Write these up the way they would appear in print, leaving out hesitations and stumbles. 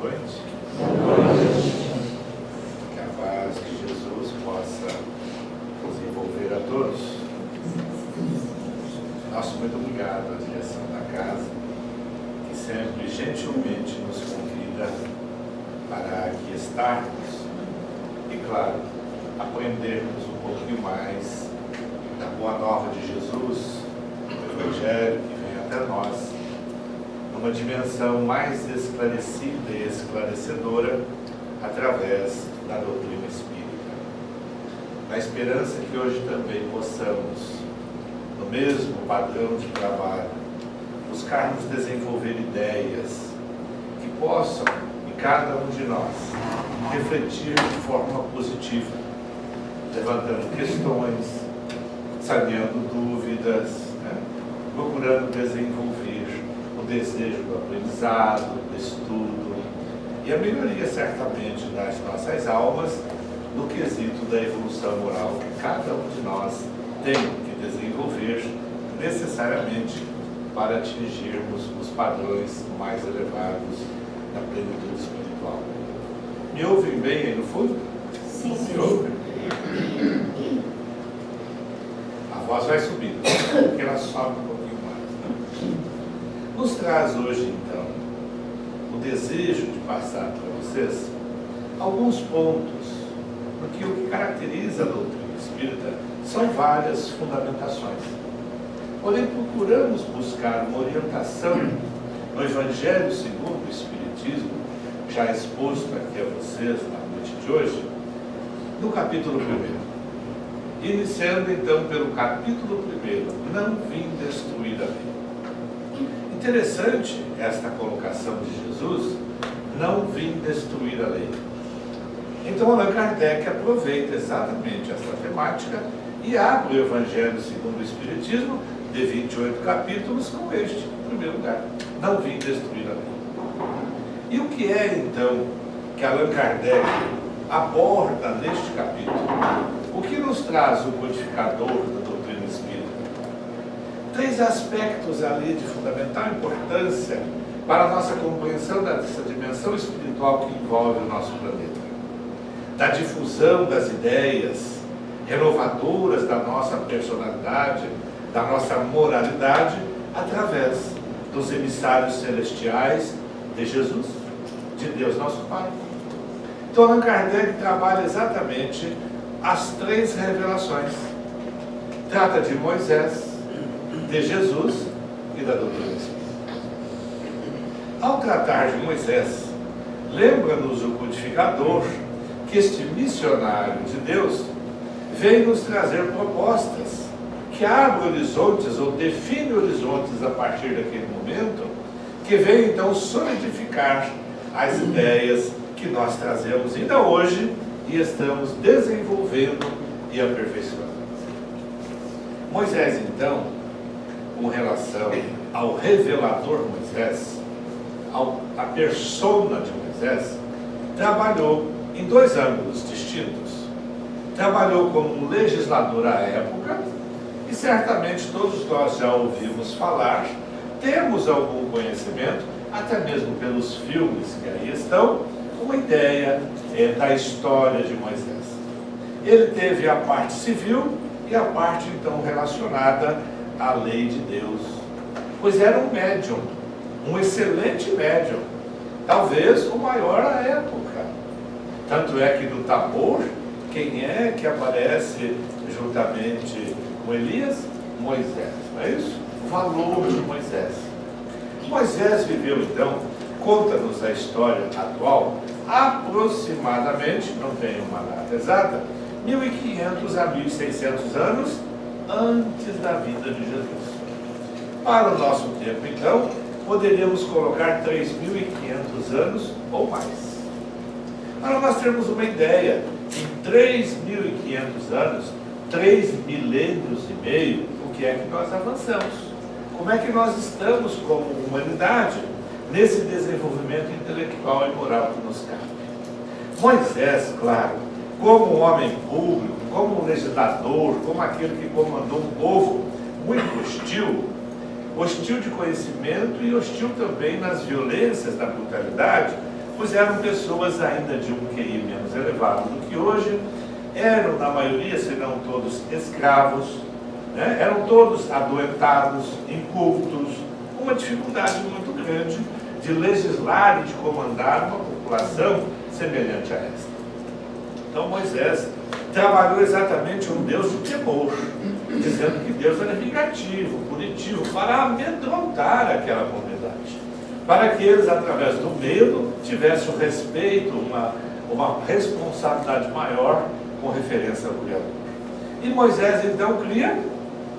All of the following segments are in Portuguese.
noite. Que a paz de Jesus possa nos envolver a todos. Nosso muito obrigado à direção da casa, que sempre gentilmente nos convida para aqui estarmos e, claro, aprendermos um pouquinho mais da boa nova de Jesus, do Evangelho que vem até nós, numa dimensão mais esclarecida e esclarecedora através da doutrina espírita. Na esperança que hoje também possamos, no mesmo padrão de trabalho, buscarmos desenvolver ideias que possam, em cada um de nós, refletir de forma positiva, levantando questões, saneando dúvidas, procurando desenvolver o desejo do aprendizado, do estudo e a melhoria certamente das nossas almas no quesito da evolução moral que cada um de nós tem que desenvolver necessariamente para atingirmos os padrões mais elevados da plenitude espiritual. Me ouvem bem aí no fundo? Sim. Me ouvem? A voz vai subindo, porque ela sobe um pouquinho mais. Nos traz hoje, então, o desejo de passar para vocês alguns pontos, porque o que caracteriza a doutrina espírita são várias fundamentações. Porém, procuramos buscar uma orientação no Evangelho segundo o Espiritismo, já exposto aqui a vocês na noite de hoje, no capítulo 1. Iniciando então pelo capítulo 1, não vim destruir a lei. Interessante esta colocação de Jesus, não vim destruir a lei. Então Allan Kardec aproveita exatamente esta temática e abre o Evangelho segundo o Espiritismo de 28 capítulos com este, em primeiro lugar, não vim destruir a lei. E o que é então que Allan Kardec aborda neste capítulo? O que nos traz o codificador da doutrina espírita? 3 aspectos ali de fundamental importância para a nossa compreensão dessa dimensão espiritual que envolve o nosso planeta. Da difusão das ideias renovadoras da nossa personalidade, da nossa moralidade, através dos emissários celestiais de Jesus, de Deus nosso Pai. Então Allan Kardec trabalha exatamente as 3 revelações. Trata de Moisés, de Jesus e da doutrina espírita. Ao tratar de Moisés, lembra-nos o codificador que este missionário de Deus vem nos trazer propostas que abrem horizontes ou definem horizontes a partir daquele momento, que vem então solidificar as ideias que nós trazemos ainda hoje e estamos desenvolvendo e aperfeiçoando. Moisés, então, com relação ao revelador Moisés, a persona de Moisés, trabalhou em 2 ângulos distintos. Trabalhou como um legislador à época, e certamente todos nós já ouvimos falar, temos algum conhecimento, até mesmo pelos filmes que aí estão, uma ideia da história de Moisés. Ele teve a parte civil e a parte então relacionada à lei de Deus, pois era um médium, um excelente médium, talvez o maior à época. Tanto é que no Tabor, quem é que aparece juntamente com Elias? Moisés, não é isso? O valor de Moisés. Moisés viveu então, conta-nos a história atual, aproximadamente, não tenho uma data exata, 1500 a 1600 anos antes da vida de Jesus. Para o nosso tempo, então, poderíamos colocar 3500 anos ou mais. Para nós termos uma ideia, em 3500 anos, 3 milênios e meio, o que é que nós avançamos? Como é que nós estamos como humanidade nesse desenvolvimento intelectual e moral que nos cabe? Moisés, claro, como um homem público, como um legislador, como aquele que comandou um povo muito hostil de conhecimento e hostil também nas violências da brutalidade, pois eram pessoas ainda de um QI menos elevado do que hoje, eram, na maioria, se não todos, escravos, né? Eram todos adoentados, incultos, uma dificuldade muito grande de legislar e de comandar uma população semelhante a esta. Então Moisés trabalhou exatamente um Deus de temor, dizendo que Deus era vingativo, punitivo, para amedrontar aquela comunidade, para que eles, através do medo, tivessem um respeito, uma responsabilidade maior com referência ao Criador. E Moisés então cria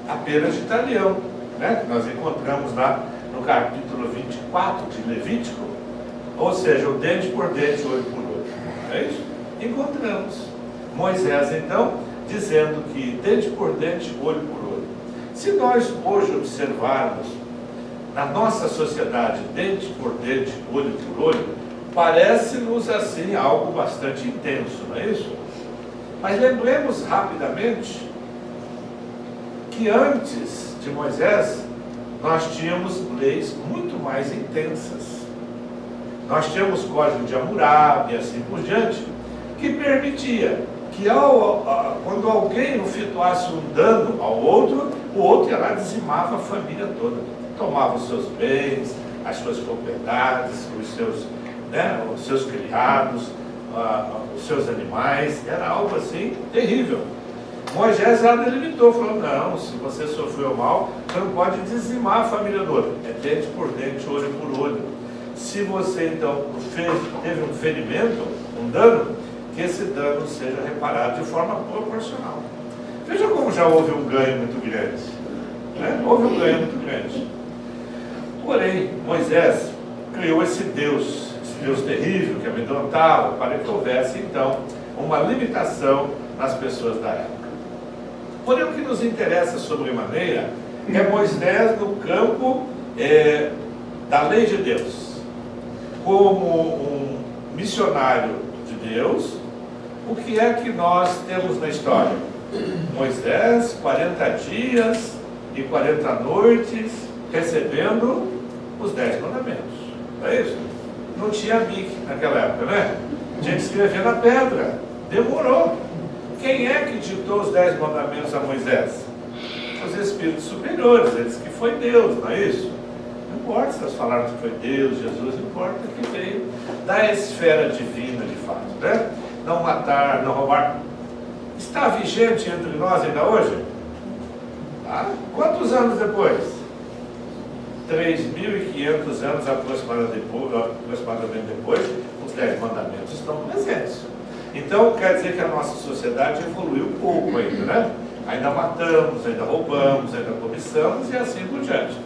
a pena de talião, né? Que nós encontramos lá no capítulo 24 de Levítico, ou seja, o dente por dente, olho por olho. É isso? Encontramos Moisés então dizendo que dente por dente, olho por olho. Se nós hoje observarmos na nossa sociedade dente por dente, olho por olho, parece-nos assim algo bastante intenso, não é isso? Mas lembremos rapidamente que antes de Moisés nós tínhamos leis muito mais intensas. Nós tínhamos o Código de Hammurabi e assim por diante, que permitia que quando alguém efetuasse um dano ao outro, o outro ia lá e dizimava a família toda. Tomava os seus bens, as suas propriedades, os seus criados, os seus animais. Era algo assim terrível. Moisés já delimitou, falou, não, se você sofreu mal, você não pode dizimar a família do outro. É dente por dente, olho por olho. Se você então teve um ferimento, um dano, que esse dano seja reparado de forma proporcional. Veja como já houve um ganho muito grande, né? Houve um ganho muito grande. Porém, Moisés criou esse Deus terrível que amedrontava, para que houvesse então uma limitação nas pessoas da época. Porém, o que nos interessa sobremaneira é Moisés no campo da lei de Deus, como um missionário de Deus. O que é que nós temos na história? Moisés, 40 dias e 40 noites, recebendo os 10 mandamentos. Não é isso? Não tinha BIC naquela época, né? Tinha que escrever na pedra. Demorou. Quem é que ditou os 10 mandamentos a Moisés? Os espíritos superiores, eles que foi Deus, não é isso? Não importa se eles falaram que foi Deus, Jesus, não importa que veio da esfera divina de fato, né? Não matar, não roubar. Está vigente entre nós ainda hoje? Ah, quantos anos depois? 3.500 anos aproximadamente depois, os 10 mandamentos estão presentes. Então, quer dizer que a nossa sociedade evoluiu um pouco ainda, né? Ainda matamos, ainda roubamos, ainda cobiçamos e assim por diante.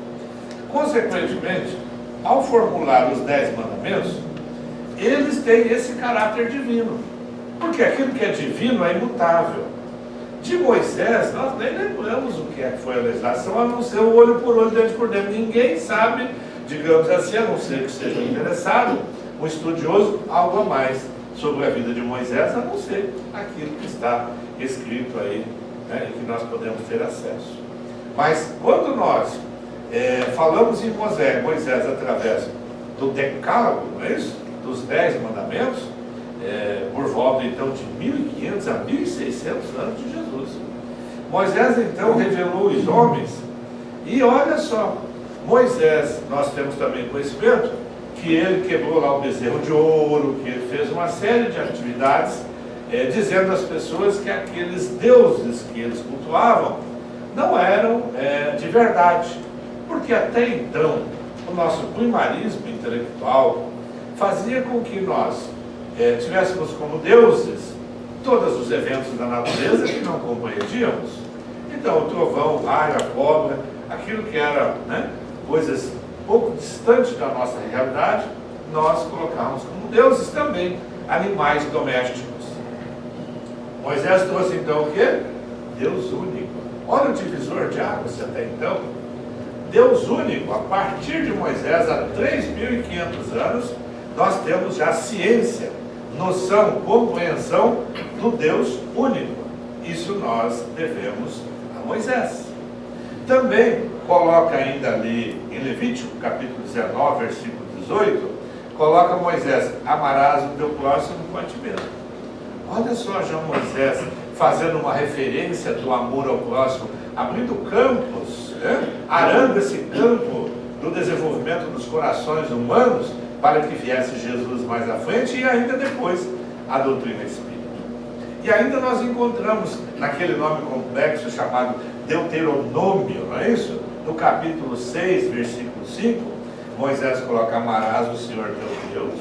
Consequentemente, ao formular os 10 mandamentos, eles têm esse caráter divino. Porque aquilo que é divino é imutável. De Moisés, nós nem lembramos o que foi a legislação, a não ser o olho por olho, dente por dente. Ninguém sabe, digamos assim, a não ser que seja interessado, um estudioso, algo a mais sobre a vida de Moisés, a não ser aquilo que está escrito aí, né, e que nós podemos ter acesso. Mas quando nós falamos em Moisés através do decálogo, não é isso? Dos 10 mandamentos, por volta então de 1.500 a 1.600 anos de Jesus. Moisés então revelou os homens, e olha só, Moisés, nós temos também conhecimento que ele quebrou lá o bezerro de ouro, que ele fez uma série de atividades, dizendo às pessoas que aqueles deuses que eles cultuavam não eram de verdade, porque até então o nosso primarismo intelectual fazia com que nós tivéssemos como deuses todos os eventos da natureza que não compreendíamos. Então, o trovão, o raio, a cobra, aquilo que era, né, coisas pouco distantes da nossa realidade, nós colocamos como deuses também animais domésticos. Moisés trouxe então o quê? Deus único. Olha o divisor de águas até então. Deus único. A partir de Moisés, há 3.500 anos, nós temos já ciência, noção, compreensão do Deus único. Isso nós devemos a Moisés. Também coloca ainda ali em Levítico, capítulo 19, versículo 18, coloca Moisés: amarás o teu próximo como a ti mesmo. Olha só, já Moisés fazendo uma referência do amor ao próximo, abrindo campos, né? Arando esse campo do desenvolvimento dos corações humanos, para que viesse Jesus mais à frente e ainda depois a doutrina espírita. E ainda nós encontramos naquele nome complexo chamado Deuteronômio, não é isso? No capítulo 6, versículo 5, Moisés coloca: amarás o Senhor teu Deus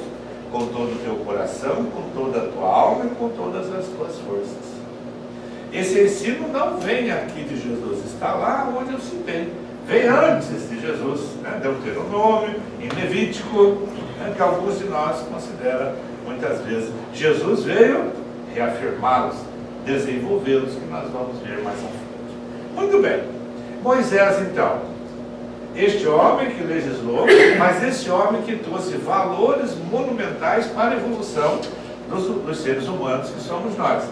com todo o teu coração, com toda a tua alma e com todas as tuas forças. Esse ensino não vem aqui de Jesus, está lá onde eu citei. Vem antes de Jesus, né? Deuteronômio, em Levítico, né? Que alguns de nós consideram muitas vezes. Jesus veio reafirmá-los, desenvolvê-los, que nós vamos ver mais à frente. Muito bem. Moisés, então, este homem que legislou, mas esse homem que trouxe valores monumentais para a evolução dos seres humanos que somos nós.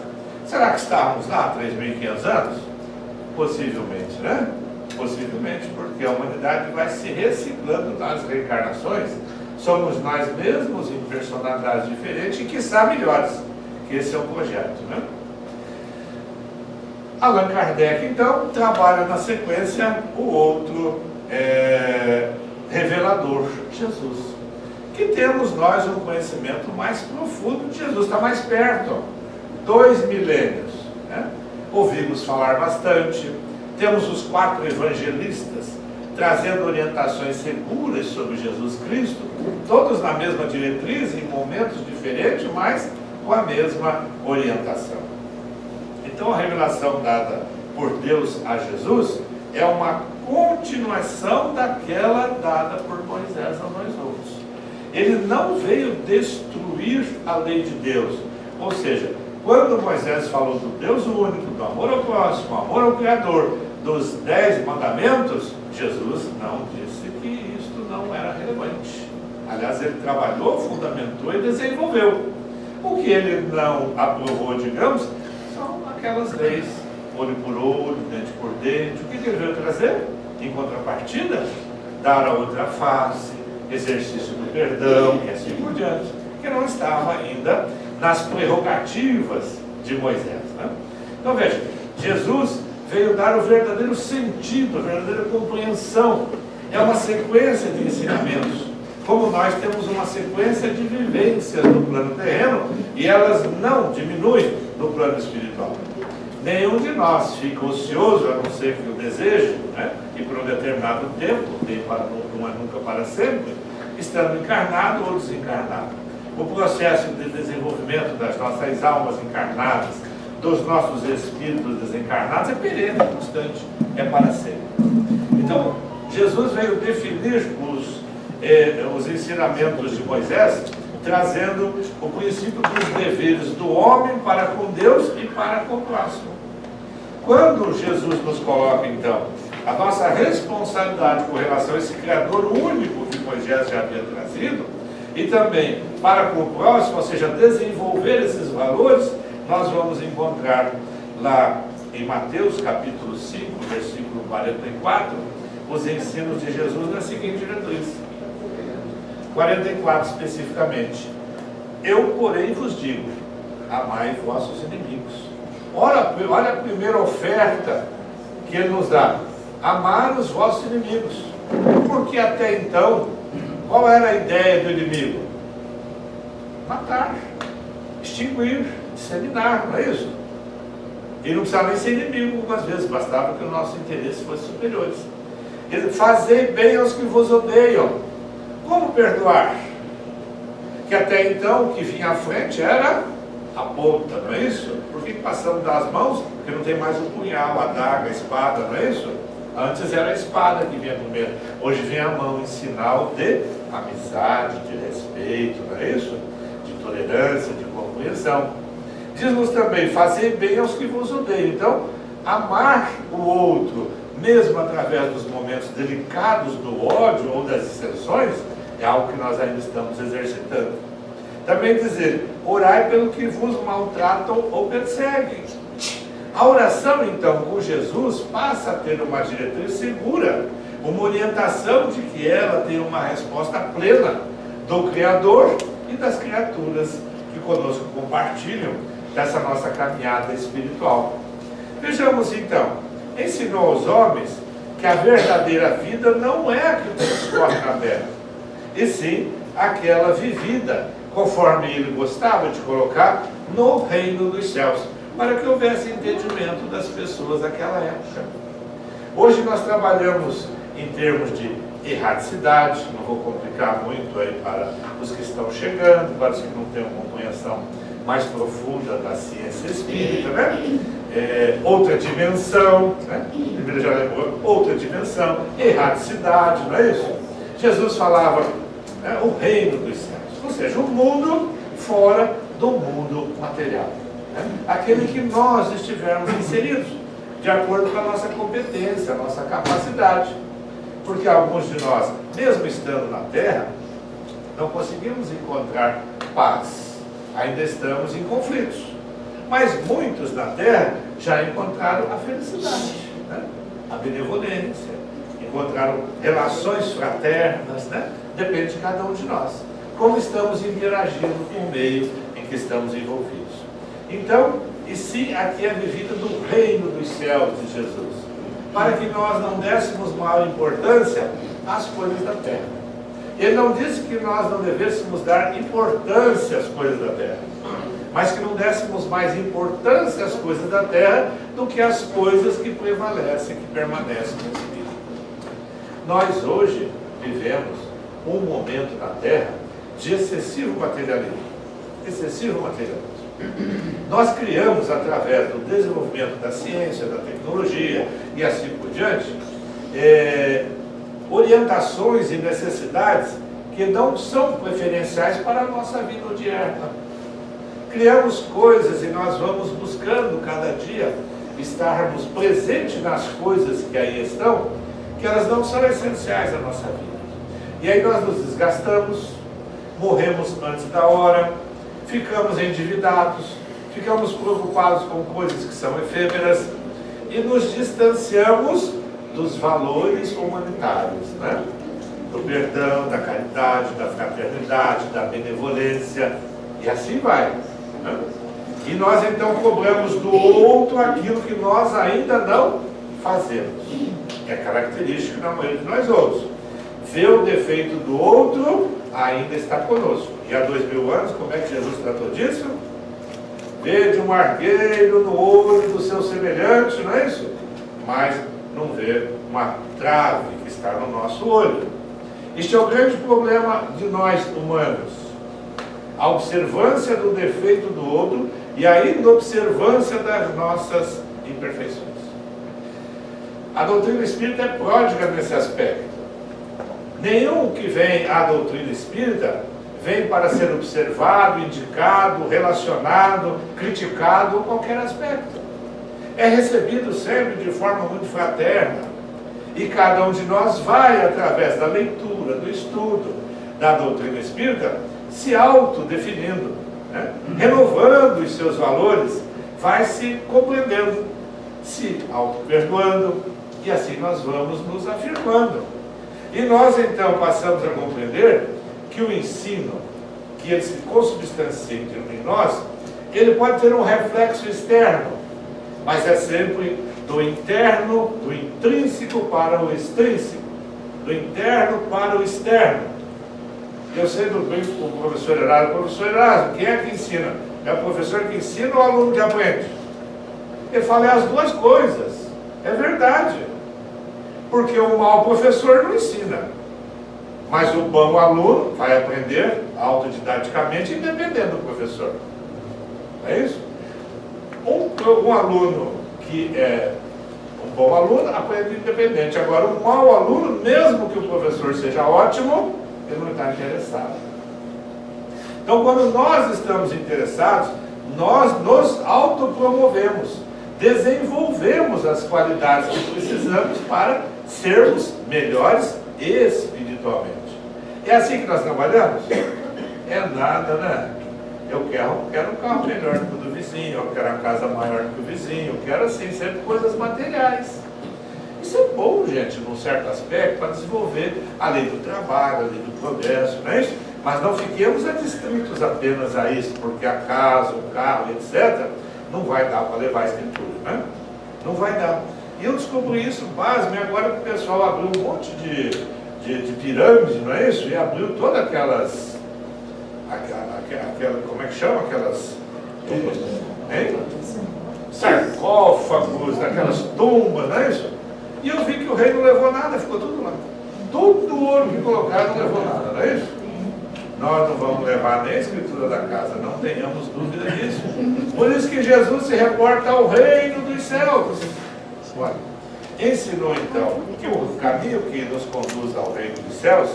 Será que estávamos lá há 3.500 anos? Possivelmente, né? Possivelmente, porque a humanidade vai se reciclando nas reencarnações. Somos nós mesmos em personalidades diferentes e, quiçá, melhores. Que esse é o projeto, né? Allan Kardec, então, trabalha na sequência o outro revelador, Jesus. Que temos nós um conhecimento mais profundo de Jesus, está mais perto. 2 milênios, né? Ouvimos falar bastante. Temos os 4 evangelistas trazendo orientações seguras sobre Jesus Cristo, todos na mesma diretriz, em momentos diferentes, mas com a mesma orientação. Então a revelação dada por Deus a Jesus é uma continuação daquela dada por Moisés a nós outros. Ele não veio destruir a lei de Deus, ou seja, quando Moisés falou do Deus único, do amor ao próximo, amor ao Criador, dos 10 mandamentos, Jesus não disse que isto não era relevante. Aliás, ele trabalhou, fundamentou e desenvolveu. O que ele não aprovou, digamos, são aquelas leis, olho por olho, dente por dente. O que ele veio trazer? Em contrapartida, dar a outra face, exercício do perdão e assim por diante, que não estava ainda nas prerrogativas de Moisés, né? Então veja, Jesus veio dar o verdadeiro sentido, a verdadeira compreensão. É uma sequência de ensinamentos, como nós temos uma sequência de vivências no plano terreno, e elas não diminuem no plano espiritual. Nenhum de nós fica ocioso, a não ser que o deseje, né? E por um determinado tempo, não é nunca para sempre, estando encarnado ou desencarnado. O processo de desenvolvimento das nossas almas encarnadas, dos nossos espíritos desencarnados, é perene, constante, é para sempre. Então, Jesus veio definir os ensinamentos de Moisés, trazendo o princípio dos deveres do homem para com Deus e para com o próximo. Quando Jesus nos coloca, então, a nossa responsabilidade com relação a esse Criador único que Moisés já havia trazido, e também para com o próximo, ou seja, desenvolver esses valores, nós vamos encontrar lá em Mateus capítulo 5, versículo 44, os ensinos de Jesus na seguinte diretriz. 44 especificamente. Eu, porém, vos digo, amai vossos inimigos. Olha a primeira oferta que ele nos dá. Amar os vossos inimigos. Porque até então, qual era a ideia do inimigo? Matar, extinguir, disseminar, não é isso? E não precisava nem ser inimigo algumas vezes, bastava que o nosso interesse fosse superiores. Fazei bem aos que vos odeiam. Como perdoar? Que até então o que vinha à frente era a ponta, não é isso? Por que passamos das mãos? Porque não tem mais o punhal, a adaga, a espada, não é isso? Antes era a espada que vinha primeiro. Hoje vem a mão em sinal de amizade, de respeito, não é isso? De tolerância, de compreensão. Diz-nos também, fazer bem aos que vos odeiam. Então, amar o outro, mesmo através dos momentos delicados do ódio ou das dissensões, é algo que nós ainda estamos exercitando. Também dizer, orai pelo que vos maltratam ou perseguem. A oração, então, com Jesus passa a ter uma diretriz segura, uma orientação de que ela tem uma resposta plena do Criador e das criaturas que conosco compartilham dessa nossa caminhada espiritual. Vejamos então, ensinou aos homens que a verdadeira vida não é a que transcorre na terra, e sim aquela vivida, conforme ele gostava de colocar, no reino dos céus, para que houvesse entendimento das pessoas daquela época. Hoje nós trabalhamos em termos de erradicidade, não vou complicar muito aí para os que estão chegando, para os que não têm uma compreensão mais profunda da ciência espírita, né? Outra dimensão, né? Primeiro já lembrou, outra dimensão, erradicidade, não é isso? Jesus falava, né, o reino dos céus, ou seja, o mundo fora do mundo material, né? Aquele que nós estivermos inseridos, de acordo com a nossa competência, a nossa capacidade. Porque alguns de nós, mesmo estando na Terra, não conseguimos encontrar paz. Ainda estamos em conflitos. Mas muitos na Terra já encontraram a felicidade, né? A benevolência, encontraram relações fraternas, né? Depende de cada um de nós. Como estamos interagindo com o meio em que estamos envolvidos. Então, e se aqui é vivida do reino dos céus de Jesus, para que nós não dessemos maior importância às coisas da terra. Ele não disse que nós não devêssemos dar importância às coisas da terra, mas que não dessemos mais importância às coisas da terra do que às coisas que prevalecem, que permanecem no Espírito. Nós hoje vivemos um momento na terra de excessivo materialismo. Excessivo materialismo. Nós criamos, através do desenvolvimento da ciência, da tecnologia e assim por diante, orientações e necessidades que não são preferenciais para a nossa vida diária. Criamos coisas e nós vamos buscando cada dia estarmos presentes nas coisas que aí estão, que elas não são essenciais à nossa vida. E aí nós nos desgastamos, morremos antes da hora, ficamos endividados, ficamos preocupados com coisas que são efêmeras e nos distanciamos dos valores humanitários, né? Do perdão, da caridade, da fraternidade, da benevolência, e assim vai, né? E nós então cobramos do outro aquilo que nós ainda não fazemos. É característico da maioria de nós outros. Ver o defeito do outro ainda está conosco. E há 2000 anos, como é que Jesus tratou disso? Vede um argueiro no olho do seu semelhante, não é isso? Mas não vê uma trave que está no nosso olho. Este é o grande problema de nós humanos. A observância do defeito do outro e a inobservância das nossas imperfeições. A doutrina espírita é pródiga nesse aspecto. Nenhum que vem à doutrina espírita vem para ser observado, indicado, relacionado, criticado ou qualquer aspecto. É recebido sempre de forma muito fraterna. E cada um de nós vai, através da leitura, do estudo da doutrina espírita, se autodefinindo, né? Renovando os seus valores, vai se compreendendo, se auto-perdoando, e assim nós vamos nos afirmando. E nós então passamos a compreender que o ensino, que ele se consubstancia em nós, ele pode ter um reflexo externo, mas é sempre do interno, do intrínseco para o extrínseco, do interno para o externo. Eu sempre brinco com o professor Erasmo, quem é que ensina? É o professor que ensina ou o aluno que aprende? Ele fala, é as duas coisas, é verdade. Porque o mau professor não ensina, mas o bom aluno vai aprender autodidaticamente, independente do professor. É isso? Um aluno que é um bom aluno aprende independente. Agora, um mau aluno, mesmo que o professor seja ótimo, ele não está interessado. Então, quando nós estamos interessados, nós nos autopromovemos, desenvolvemos as qualidades que precisamos para sermos melhores espiritualmente. É assim que nós trabalhamos? É nada, né? Eu quero um carro melhor do que o do vizinho, eu quero uma casa maior do que o vizinho, eu quero assim, sempre coisas materiais. Isso é bom, gente, num certo aspecto, para desenvolver a lei do trabalho, a lei do progresso, não é isso? Mas não fiquemos adstritos apenas a isso, porque a casa, o carro, etc., não vai dar para levar a escritura, né? Não vai dar. E eu descobri isso, pasme, agora que o pessoal abriu um monte de pirâmide, não é isso? E abriu todas aquelas, como é que chama? Aquelas sarcófagos, aquelas tumbas, não é isso? E eu vi que o rei não levou nada, ficou tudo lá. Todo o ouro que colocaram não levou nada, não é isso? Nós não vamos levar nem a escritura da casa, não tenhamos dúvida disso. Por isso que Jesus se reporta ao reino dos céus. Olha, ensinou então que o caminho que nos conduz ao reino dos céus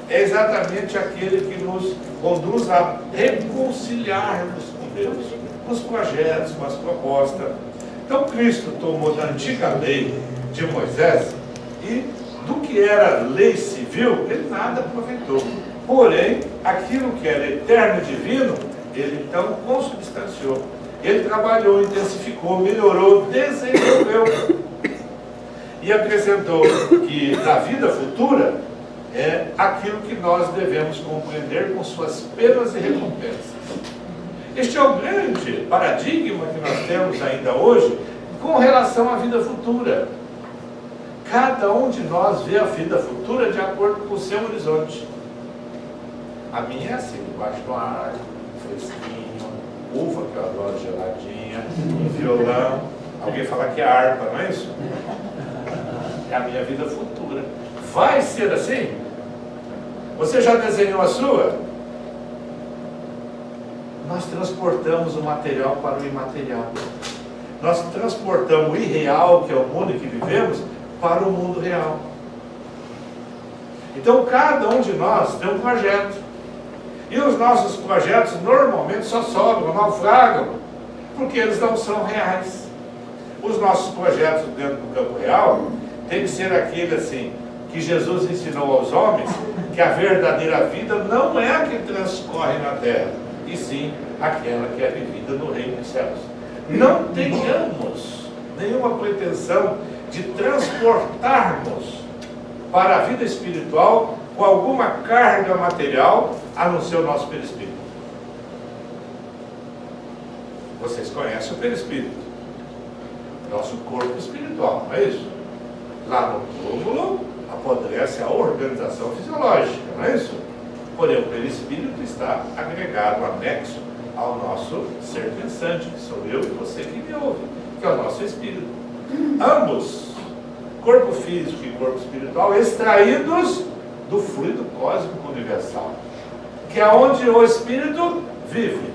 é exatamente aquele que nos conduz a reconciliarmos com Deus, com os projetos, com as propostas. Então Cristo tomou da antiga lei de Moisés e do que era lei civil, ele nada aproveitou. Porém, aquilo que era eterno e divino, ele então consubstanciou. Ele trabalhou, intensificou, melhorou, desenvolveu. E acrescentou que na vida futura é aquilo que nós devemos compreender com suas penas e recompensas. Este é o grande paradigma que nós temos ainda hoje com relação à vida futura. Cada um de nós vê a vida futura de acordo com o seu horizonte. A minha é assim, debaixo do ar, fresquinho, uva que eu adoro geladinha, um violão. Alguém fala que é harpa, não é isso? É a minha vida futura. Vai ser assim? Você já desenhou a sua? Nós transportamos o material para o imaterial. Nós transportamos o irreal, que é o mundo em que vivemos, para o mundo real. Então cada um de nós tem um projeto. E os nossos projetos normalmente só sobram, naufragam, porque eles não são reais. Os nossos projetos dentro do campo real tem que ser aquele assim, que Jesus ensinou aos homens, que a verdadeira vida não é a que transcorre na terra, e sim aquela que é vivida no reino dos céus. Não tenhamos nenhuma pretensão de transportarmos para a vida espiritual com alguma carga material, a não ser o nosso perispírito. Vocês conhecem o perispírito, nosso corpo espiritual, não é isso? Lá no túmulo apodrece a organização fisiológica, não é isso? Porém, o perispírito está agregado, anexo ao nosso ser pensante, que sou eu e você que me ouve, que é o nosso espírito. Ambos, corpo físico e corpo espiritual, extraídos do fluido cósmico universal, que é onde o espírito vive.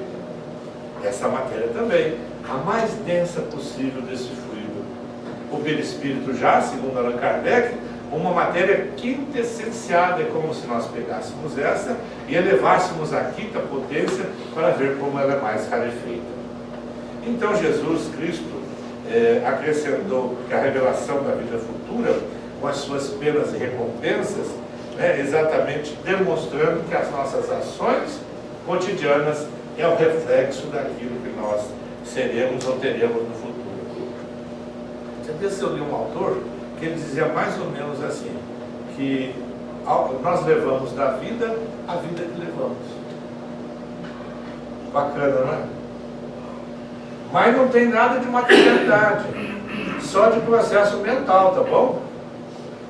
Essa matéria também, a mais densa possível desse fluido. O perispírito já, segundo Allan Kardec, uma matéria quintessenciada, é como se nós pegássemos essa e elevássemos a quinta potência para ver como ela é mais rarefeita. Então Jesus Cristo acrescentou que a revelação da vida futura, com as suas penas e recompensas, exatamente demonstrando que as nossas ações cotidianas é o reflexo daquilo que nós seremos ou teremos no futuro. Você vê se eu li um autor que ele dizia mais ou menos assim, que nós levamos da vida a vida que levamos. Bacana, não é? Mas não tem nada de materialidade, só de processo mental, tá bom?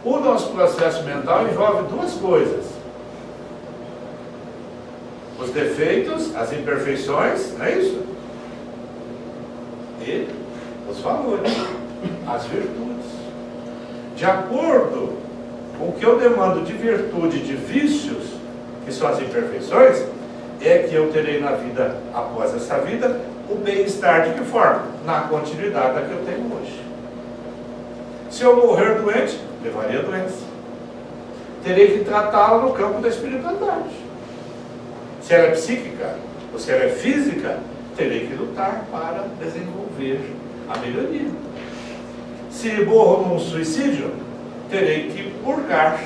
O nosso processo mental envolve duas coisas: os defeitos, as imperfeições, não é isso? E os valores, as virtudes. De acordo com o que eu demando de virtude e de vícios, que são as imperfeições, é que eu terei na vida, após essa vida, o bem-estar de que forma? Na continuidade da que eu tenho hoje. Se eu morrer doente, levaria a doença. Terei que tratá-la no campo da espiritualidade. Se ela é psíquica ou se ela é física, terei que lutar para desenvolver a melhoria. Se morro num suicídio, terei que purgar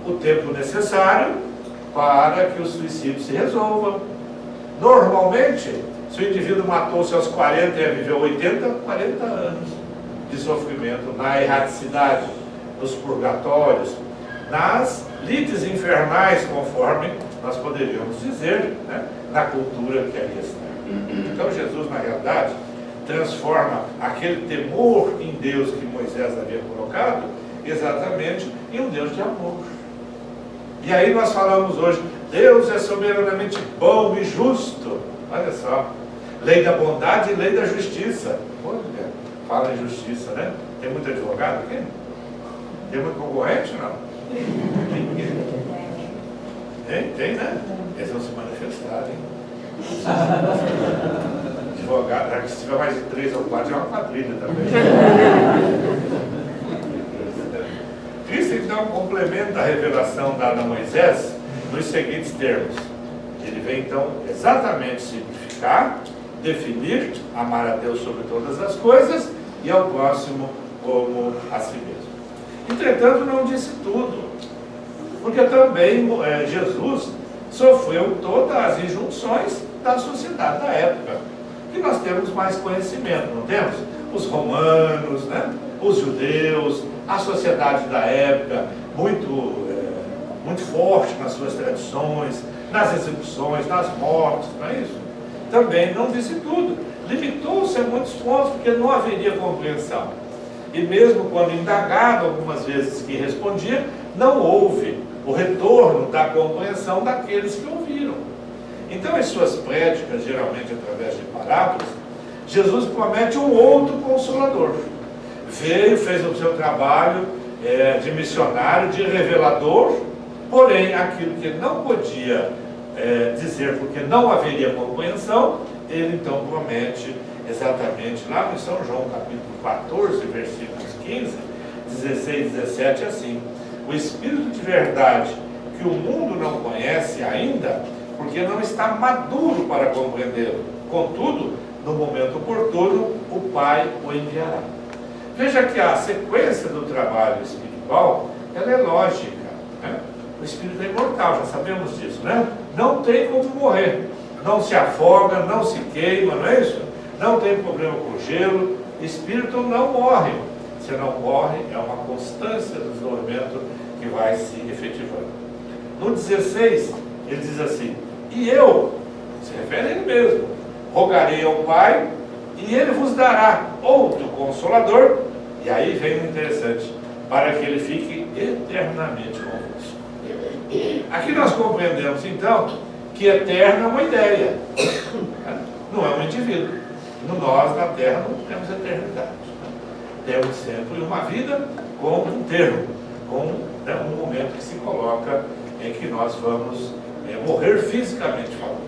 o tempo necessário para que o suicídio se resolva. Normalmente, se o indivíduo matou-se aos 40 e viveu 40 anos de sofrimento na erraticidade, nos purgatórios, nas lides infernais, conforme nós poderíamos dizer, né, na cultura que ali está. Então Jesus, na realidade, transforma aquele temor em Deus que Moisés havia colocado exatamente em um Deus de amor. E aí nós falamos hoje, Deus é soberanamente bom e justo. Olha só, lei da bondade e lei da justiça. Olha, fala em justiça, né? Tem muito advogado aqui? Tem muito concorrente, não? Tem, né? Eles vão se manifestar, hein? Advogado, se tiver mais de 3 ou 4, é uma quadrilha também. Cristo então complementa a revelação dada a Moisés nos seguintes termos. Ele vem então exatamente simplificar, definir, amar a Deus sobre todas as coisas e ao próximo como a si mesmo. Entretanto, não disse tudo, porque também Jesus sofreu todas as injunções da sociedade da época, que nós temos mais conhecimento, não temos? Os romanos, né? Os judeus, a sociedade da época, muito forte nas suas tradições, nas execuções, nas mortes, não é isso? Também não disse tudo, limitou-se a muitos pontos, porque não haveria compreensão. E mesmo quando indagado algumas vezes que respondia, não houve o retorno da compreensão daqueles que ouviram. Então, em suas prédicas, geralmente através de parábolas, Jesus promete um outro Consolador. Veio, fez o seu trabalho de missionário, de revelador, porém, aquilo que ele não podia dizer, porque não haveria compreensão, ele então promete exatamente lá em São João, capítulo 14, versículos 15, 16 e 17, assim: o Espírito de verdade, que o mundo não conhece ainda, porque não está maduro para compreendê-lo. Contudo, no momento oportuno, o Pai o enviará. Veja que a sequência do trabalho espiritual, ela é lógica, né? O Espírito é imortal, já sabemos disso, né? Não tem como morrer, não se afoga, não se queima, não é isso? Não tem problema com gelo, Espírito não morre. Se não morre, é uma constância do desenvolvimento que vai se efetivando. No 16, ele diz assim: e eu, se refere a ele mesmo, rogarei ao Pai, e ele vos dará outro Consolador, e aí vem o interessante, para que ele fique eternamente convosco. Aqui nós compreendemos então que eterno é uma ideia, não é um indivíduo. Nós na Terra não temos eternidade, temos sempre uma vida com um termo, com um momento que se coloca em que nós vamos morrer fisicamente falando.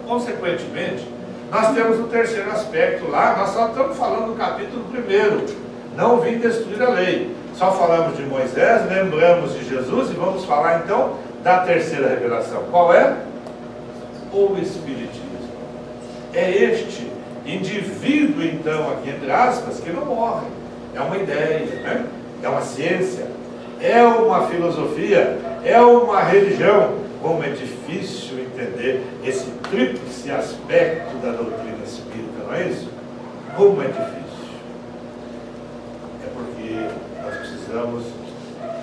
Consequentemente, nós temos o terceiro aspecto lá, nós só estamos falando do capítulo 1, não vim destruir a lei. Só falamos de Moisés, lembramos de Jesus e vamos falar então da terceira revelação. Qual é? O Espiritismo. É este indivíduo, então, aqui entre aspas, que não morre. É uma ideia, né? É uma ciência, é uma filosofia, é uma religião. Como é difícil entender esse tríplice aspecto da doutrina espírita, não é isso? Como é difícil. É porque nós precisamos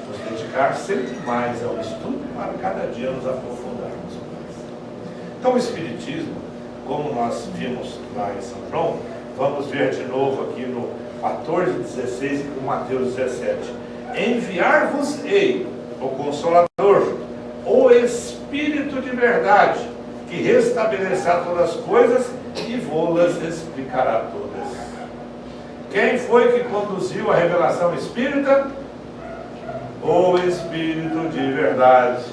nos dedicar sempre mais ao estudo para cada dia nos aprofundarmos mais. Então o Espiritismo, como nós vimos lá em São João, vamos ver de novo aqui no 14, 16 e com Mateus 17. Enviar-vos-ei o Consolador, o Espírito de verdade, que restabelecerá todas as coisas e vô-las explicará todas. Quem foi que conduziu a revelação espírita? O Espírito de verdade,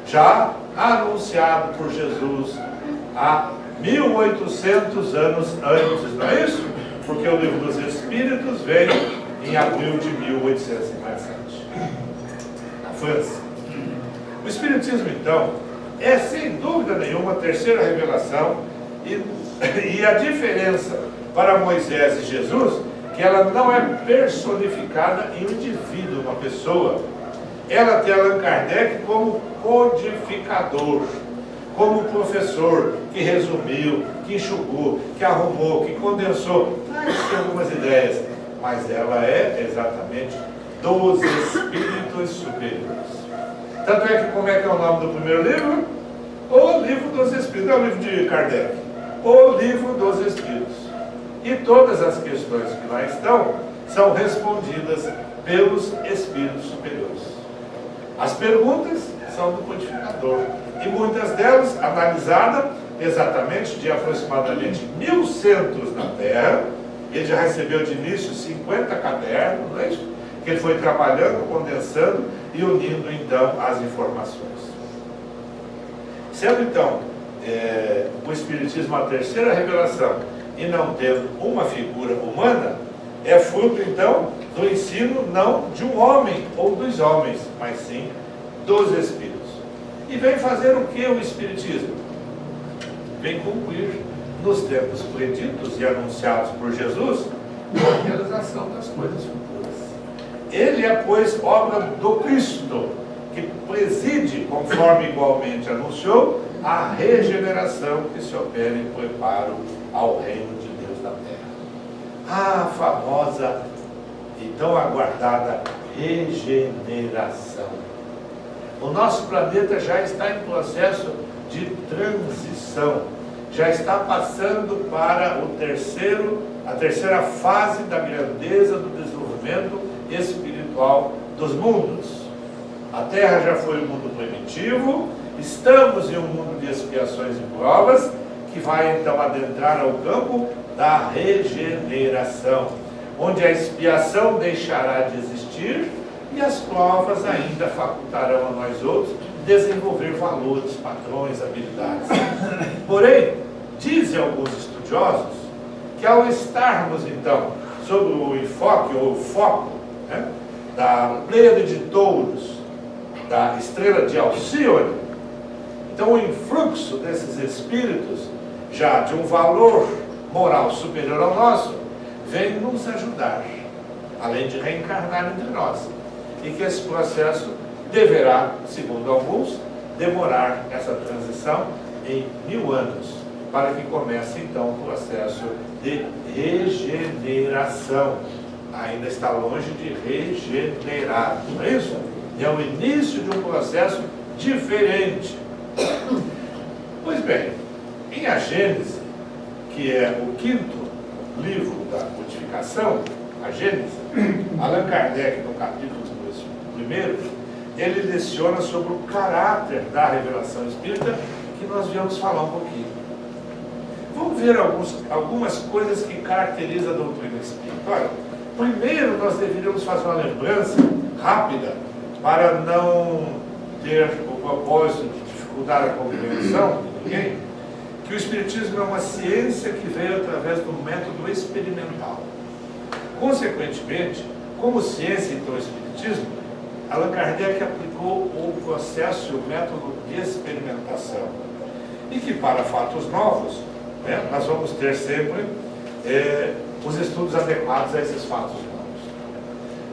já anunciado por Jesus há 1800 anos antes, não é isso? Porque o Livro dos Espíritos veio em abril de 1857, na França. O Espiritismo, então, é sem dúvida nenhuma a terceira revelação, e a diferença para Moisés e Jesus, que ela não é personificada em um indivíduo, uma pessoa. Ela tem Allan Kardec como codificador, como professor que resumiu, que enxugou, que arrumou, que condensou, traz algumas ideias, mas ela é exatamente dos espíritos superiores. Tanto é que, como é que é o nome do primeiro livro? O Livro dos Espíritos. É o livro de Kardec. O Livro dos Espíritos. E todas as questões que lá estão são respondidas pelos Espíritos superiores. As perguntas são do codificador. E muitas delas analisadas exatamente de aproximadamente 1100 na Terra. Ele já recebeu de início 50 cadernos, não é isso? Que ele foi trabalhando, condensando e unindo então as informações. Sendo então o Espiritismo a terceira revelação e não tendo uma figura humana, é fruto então do ensino não de um homem ou dos homens, mas sim dos Espíritos. E vem fazer o que o Espiritismo? Vem cumprir nos tempos preditos e anunciados por Jesus a realização das coisas futuras. Ele é, pois, obra do Cristo, que preside, conforme igualmente anunciou, a regeneração que se opera em preparo ao reino de Deus na terra. A famosa e tão aguardada regeneração. O nosso planeta já está em processo de transição, já está passando para a terceira fase da grandeza do desenvolvimento espiritual dos mundos. A Terra já foi um mundo primitivo, estamos em um mundo de expiações e provas, que vai então adentrar ao campo da regeneração, onde a expiação deixará de existir e as provas ainda facultarão a nós outros desenvolver valores, padrões, habilidades. Porém, dizem alguns estudiosos que ao estarmos então sob o enfoque ou o foco, né, da Pleiade de Touros, da estrela de Alcíone, então o influxo desses espíritos, já de um valor moral superior ao nosso, vem nos ajudar, além de reencarnar entre nós. E que esse processo deverá, segundo alguns, demorar essa transição em 1000 anos, para que comece então o processo de regeneração. Ainda está longe de regenerar, não é isso? É o início de um processo diferente. Pois bem, em A Gênese, que é o 5º livro da codificação, a Gênese, Allan Kardec, no capítulo 1º, ele leciona sobre o caráter da revelação espírita, que nós viemos falar um pouquinho. Vamos ver algumas coisas que caracterizam a doutrina espírita. Olha, primeiro nós deveríamos fazer uma lembrança rápida, para não ter o propósito de dificultar a compreensão de ninguém, que o Espiritismo é uma ciência que veio através do método experimental. Consequentemente, como ciência então o Espiritismo, Allan Kardec aplicou o processo e o método de experimentação. E que para fatos novos, né, nós vamos ter sempre os estudos adequados a esses fatos novos.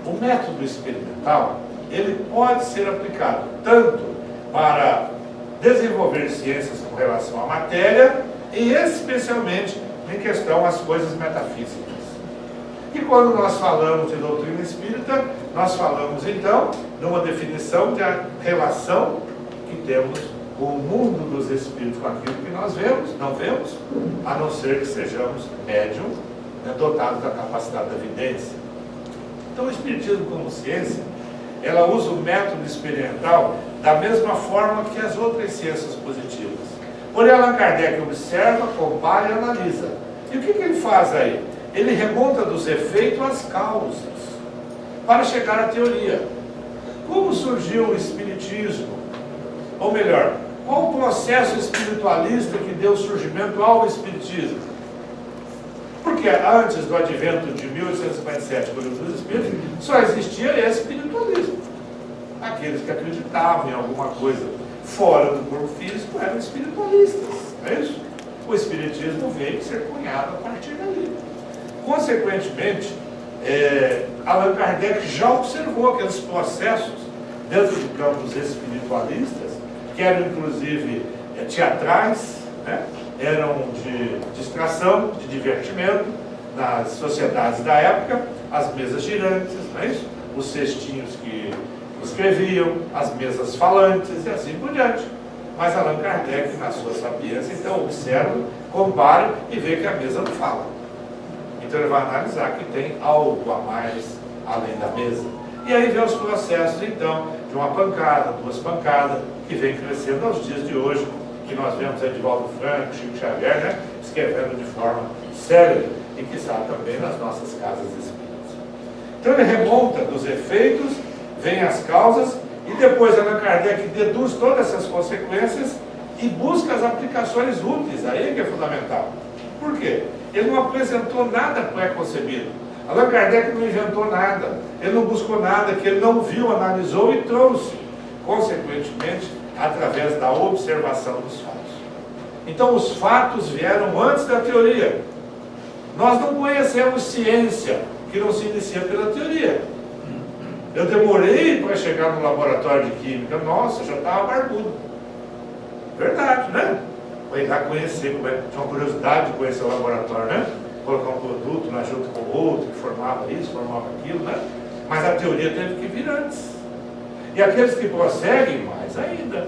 O método experimental, ele pode ser aplicado tanto para desenvolver ciências com relação à matéria e especialmente em questão às coisas metafísicas. E quando nós falamos de doutrina espírita, nós falamos então numa definição da relação que temos com o mundo dos espíritos, com aquilo que nós vemos, não vemos, a não ser que sejamos médium, né, dotados da capacidade da vidência. Então o Espiritismo como ciência, ela usa o método experimental da mesma forma que as outras ciências positivas. Porém, Allan Kardec observa, compara e analisa. E o que ele faz aí? Ele remonta dos efeitos às causas, para chegar à teoria. Como surgiu o Espiritismo? Ou melhor, qual o processo espiritualista que deu surgimento ao Espiritismo? Porque antes do advento de 1857, pelo Livro dos Espíritos, só existia espiritualismo. Aqueles que acreditavam em alguma coisa fora do corpo físico eram espiritualistas, não é isso? O Espiritismo veio ser cunhado a partir dali. Consequentemente, Allan Kardec já observou aqueles processos dentro do campo dos espiritualistas, que eram inclusive teatrais, né? Eram de distração, de divertimento, nas sociedades da época, as mesas girantes, não é isso? Os cestinhos que escreviam, as mesas falantes e assim por diante. Mas Allan Kardec, na sua sapiência, então observa, compara e vê que a mesa não fala. Então ele vai analisar que tem algo a mais além da mesa. E aí vê os processos, então, de uma pancada, duas pancadas, que vem crescendo aos dias de hoje, que nós vemos Edivaldo Franco, Chico Xavier, né, escrevendo de forma séria e que está também nas nossas casas espíritas. Então ele remonta dos efeitos, vem as causas, e depois Allan Kardec deduz todas essas consequências e busca as aplicações úteis, aí que é fundamental. Por quê? Ele não apresentou nada pré-concebido. Allan Kardec não inventou nada, ele não buscou nada que ele não viu, analisou e trouxe, consequentemente, através da observação dos fatos. Então os fatos vieram antes da teoria. Nós não conhecemos ciência que não se inicia pela teoria. Eu demorei para chegar no laboratório de química, nossa, já estava barbudo. Verdade, né? Foi lá conhecer, tinha uma curiosidade de conhecer o laboratório, né? Colocar um produto lá junto com o outro, que formava isso, formava aquilo, né? Mas a teoria teve que vir antes. E aqueles que prosseguem, mais ainda.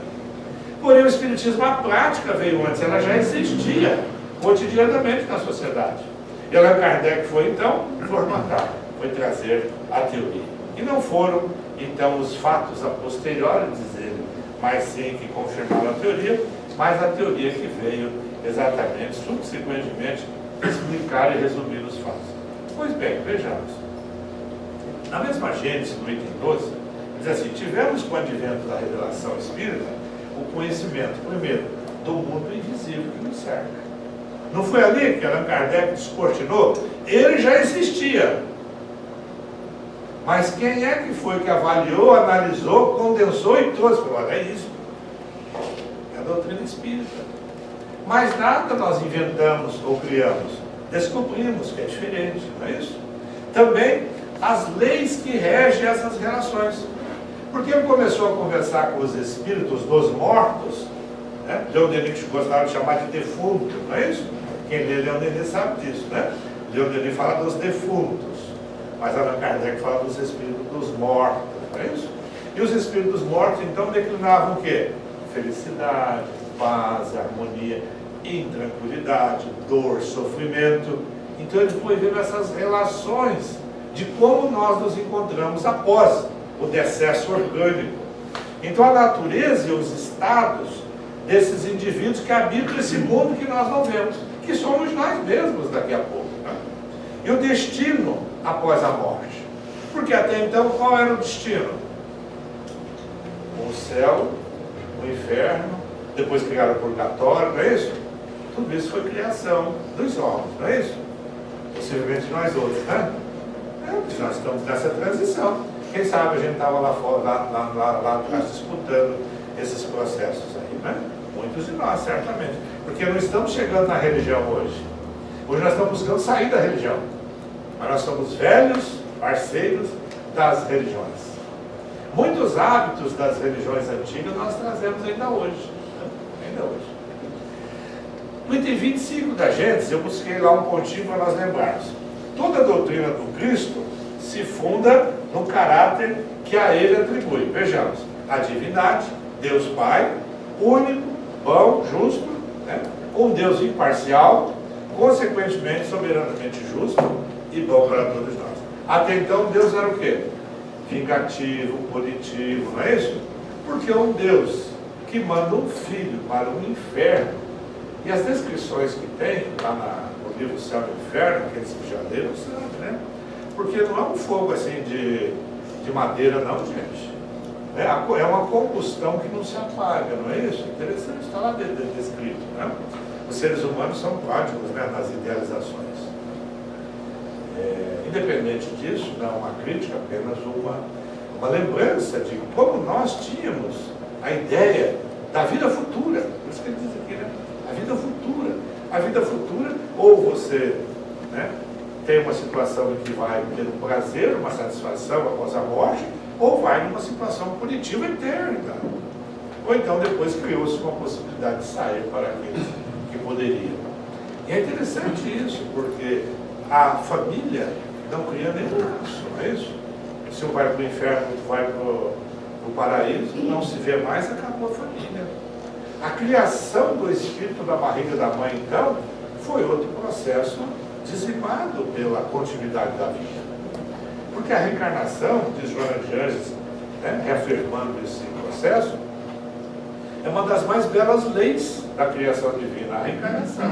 Porém, o Espiritismo, a prática veio antes, ela já existia cotidianamente na sociedade. E Allan Kardec foi, então, formatar, foi trazer a teoria. E não foram, então, os fatos a posteriori, diz ele, mas sim que confirmaram a teoria, mas a teoria que veio exatamente, subsequentemente, explicar e resumir os fatos. Pois bem, vejamos. Na mesma gênese, no item 12, diz assim: tivemos com o advento da revelação espírita o conhecimento, primeiro, do mundo invisível que nos cerca. Não foi ali que Allan Kardec descortinou? Ele já existia. Mas quem é que foi que avaliou, analisou, condensou e trouxe? Olha, é isso. É a doutrina espírita. Mas nada nós inventamos ou criamos. Descobrimos que é diferente, não é isso? Também as leis que regem essas relações. Porque ele começou a conversar com os espíritos dos mortos, né? Leon Denis gostava de chamar de defunto, não é isso? Quem lê Leon Denis sabe disso, né? Leon Denis fala dos defuntos, mas Allan Kardec fala dos espíritos dos mortos, não é isso? E os espíritos mortos, então, declinavam o quê? Felicidade, paz, harmonia, intranquilidade, dor, sofrimento. Então ele foi vendo essas relações de como nós nos encontramos após o decesso orgânico. Então a natureza e os estados desses indivíduos que habitam esse mundo que nós não vemos, que somos nós mesmos daqui a pouco, né? E o destino após a morte. Porque até então qual era o destino? O céu, o inferno, depois criaram o purgatório, não é isso? Tudo isso foi criação dos homens, não é isso? Possivelmente nós outros, né? Nós estamos nessa transição. Quem sabe a gente estava lá fora, lá atrás, disputando esses processos aí, né? Muitos de nós, certamente. Porque não estamos chegando na religião hoje. Hoje nós estamos buscando sair da religião. Mas nós somos velhos parceiros das religiões. Muitos hábitos das religiões antigas nós trazemos ainda hoje. Né? Ainda hoje. No item 25 da Gênesis, eu busquei lá um pontinho para nós lembrarmos. Toda a doutrina do Cristo se funda no caráter que a ele atribui. Vejamos, a divindade, Deus Pai, único, bom, justo, né? Um Deus imparcial, consequentemente soberanamente justo e bom para todos nós. Até então Deus era o quê? Vingativo, punitivo, não é isso? Porque é um Deus que manda um filho para o inferno. E as descrições que tem lá no livro Céu e Inferno, aqueles que já leram sabem, né? Porque não é um fogo assim de madeira não, gente. É uma combustão que não se apaga, não é isso? Interessante, está lá descrito, né? Os seres humanos são pródigos, né, nas idealizações. Independente disso, não é uma crítica, apenas uma lembrança de como nós tínhamos a ideia da vida futura. Por isso que ele diz aqui, né? A vida futura. A vida futura, ou você, né, tem uma situação em que vai ter um prazer, uma satisfação após a morte, ou vai numa situação punitiva eterna. Ou então depois criou-se uma possibilidade de sair para aqueles que poderiam. E é interessante isso, porque a família não cria nem laço, não é isso? Se um vai para o inferno, outro vai no paraíso, não se vê mais, acabou a família. A criação do espírito da barriga da mãe, então, foi outro processo dizimado pela continuidade da vida. Porque a reencarnação, diz Joana de Anjos, né, reafirmando esse processo, é uma das mais belas leis da criação divina, a reencarnação.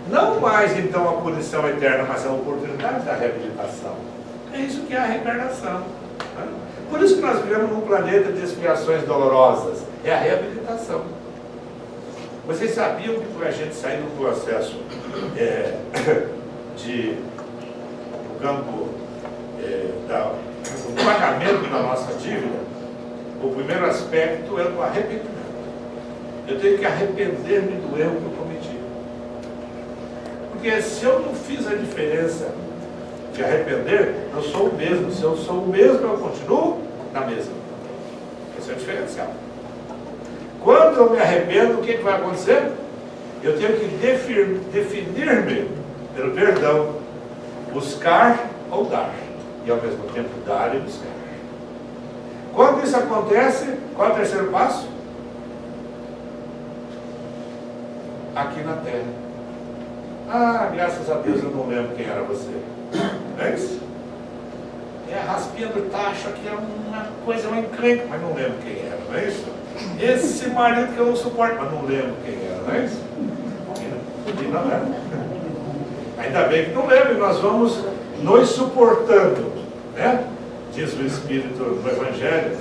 Não mais, então, a punição eterna, mas a oportunidade da reabilitação. É isso que é a reencarnação. Né? Por isso que nós vivemos num planeta de expiações dolorosas. É a reabilitação. Vocês sabiam que para a gente sair do processo do campo do pagamento da nossa dívida, o primeiro aspecto é o arrependimento. Eu tenho que arrepender-me do erro que eu cometi. Porque se eu não fiz a diferença de arrepender, eu sou o mesmo. Se eu sou o mesmo, eu continuo na mesma. Esse é o diferencial. Quando eu me arrependo, o que vai acontecer? Eu tenho que definir-me pelo perdão, buscar ou dar, e ao mesmo tempo dar e buscar. Quando isso acontece, qual é o terceiro passo? Aqui na terra. Ah, graças a Deus eu não lembro quem era você. Não é isso? É a raspinha do tacho aqui, é uma coisa, uma encrenca, mas não lembro quem era, não é isso? Esse marido que eu não suporto, mas não lembro quem era, não é isso? Não lembro. Ainda bem que não lembro, nós vamos nos suportando, né? Diz o Espírito no Evangelho,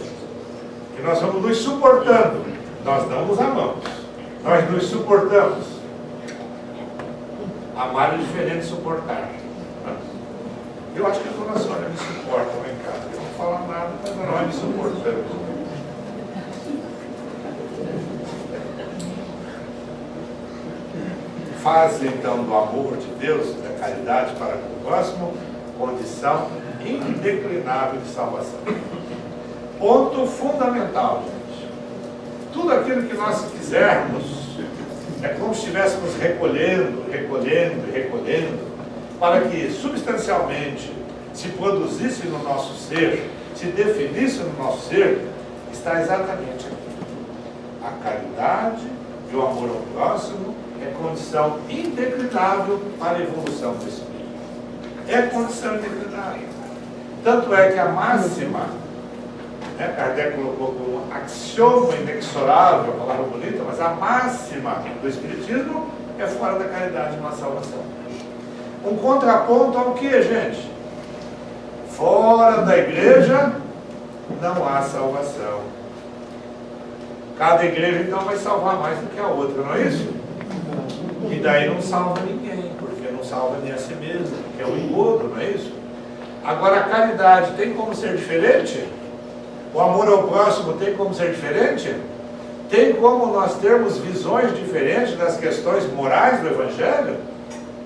que nós vamos nos suportando, nós não nos amamos, nós nos suportamos. Amar é diferente de suportar. Eu acho que a dona Sônia me suporta lá em casa, eu não falo nada, mas ela vai me suportando. Faz então do amor de Deus, da caridade para com o próximo, condição indeclinável de salvação. Ponto fundamental, gente. Tudo aquilo que nós quisermos é como se estivéssemos recolhendo, para que substancialmente se produzisse no nosso ser, se definisse no nosso ser, está exatamente aqui. A caridade e o amor ao próximo é condição indeclinável para a evolução do espírito. É condição indeclinável. Tanto é que a máxima, né, Kardec colocou como axioma inexorável, uma palavra bonita, mas a máxima do espiritismo é fora da caridade não há salvação. Um contraponto ao que, gente? Fora da igreja não há salvação. Cada igreja então vai salvar mais do que a outra, não é isso? E daí não salva ninguém, porque não salva nem a si mesmo, que é o engodo, não é isso? Agora a caridade tem como ser diferente? O amor ao próximo tem como ser diferente? Tem como nós termos visões diferentes das questões morais do Evangelho?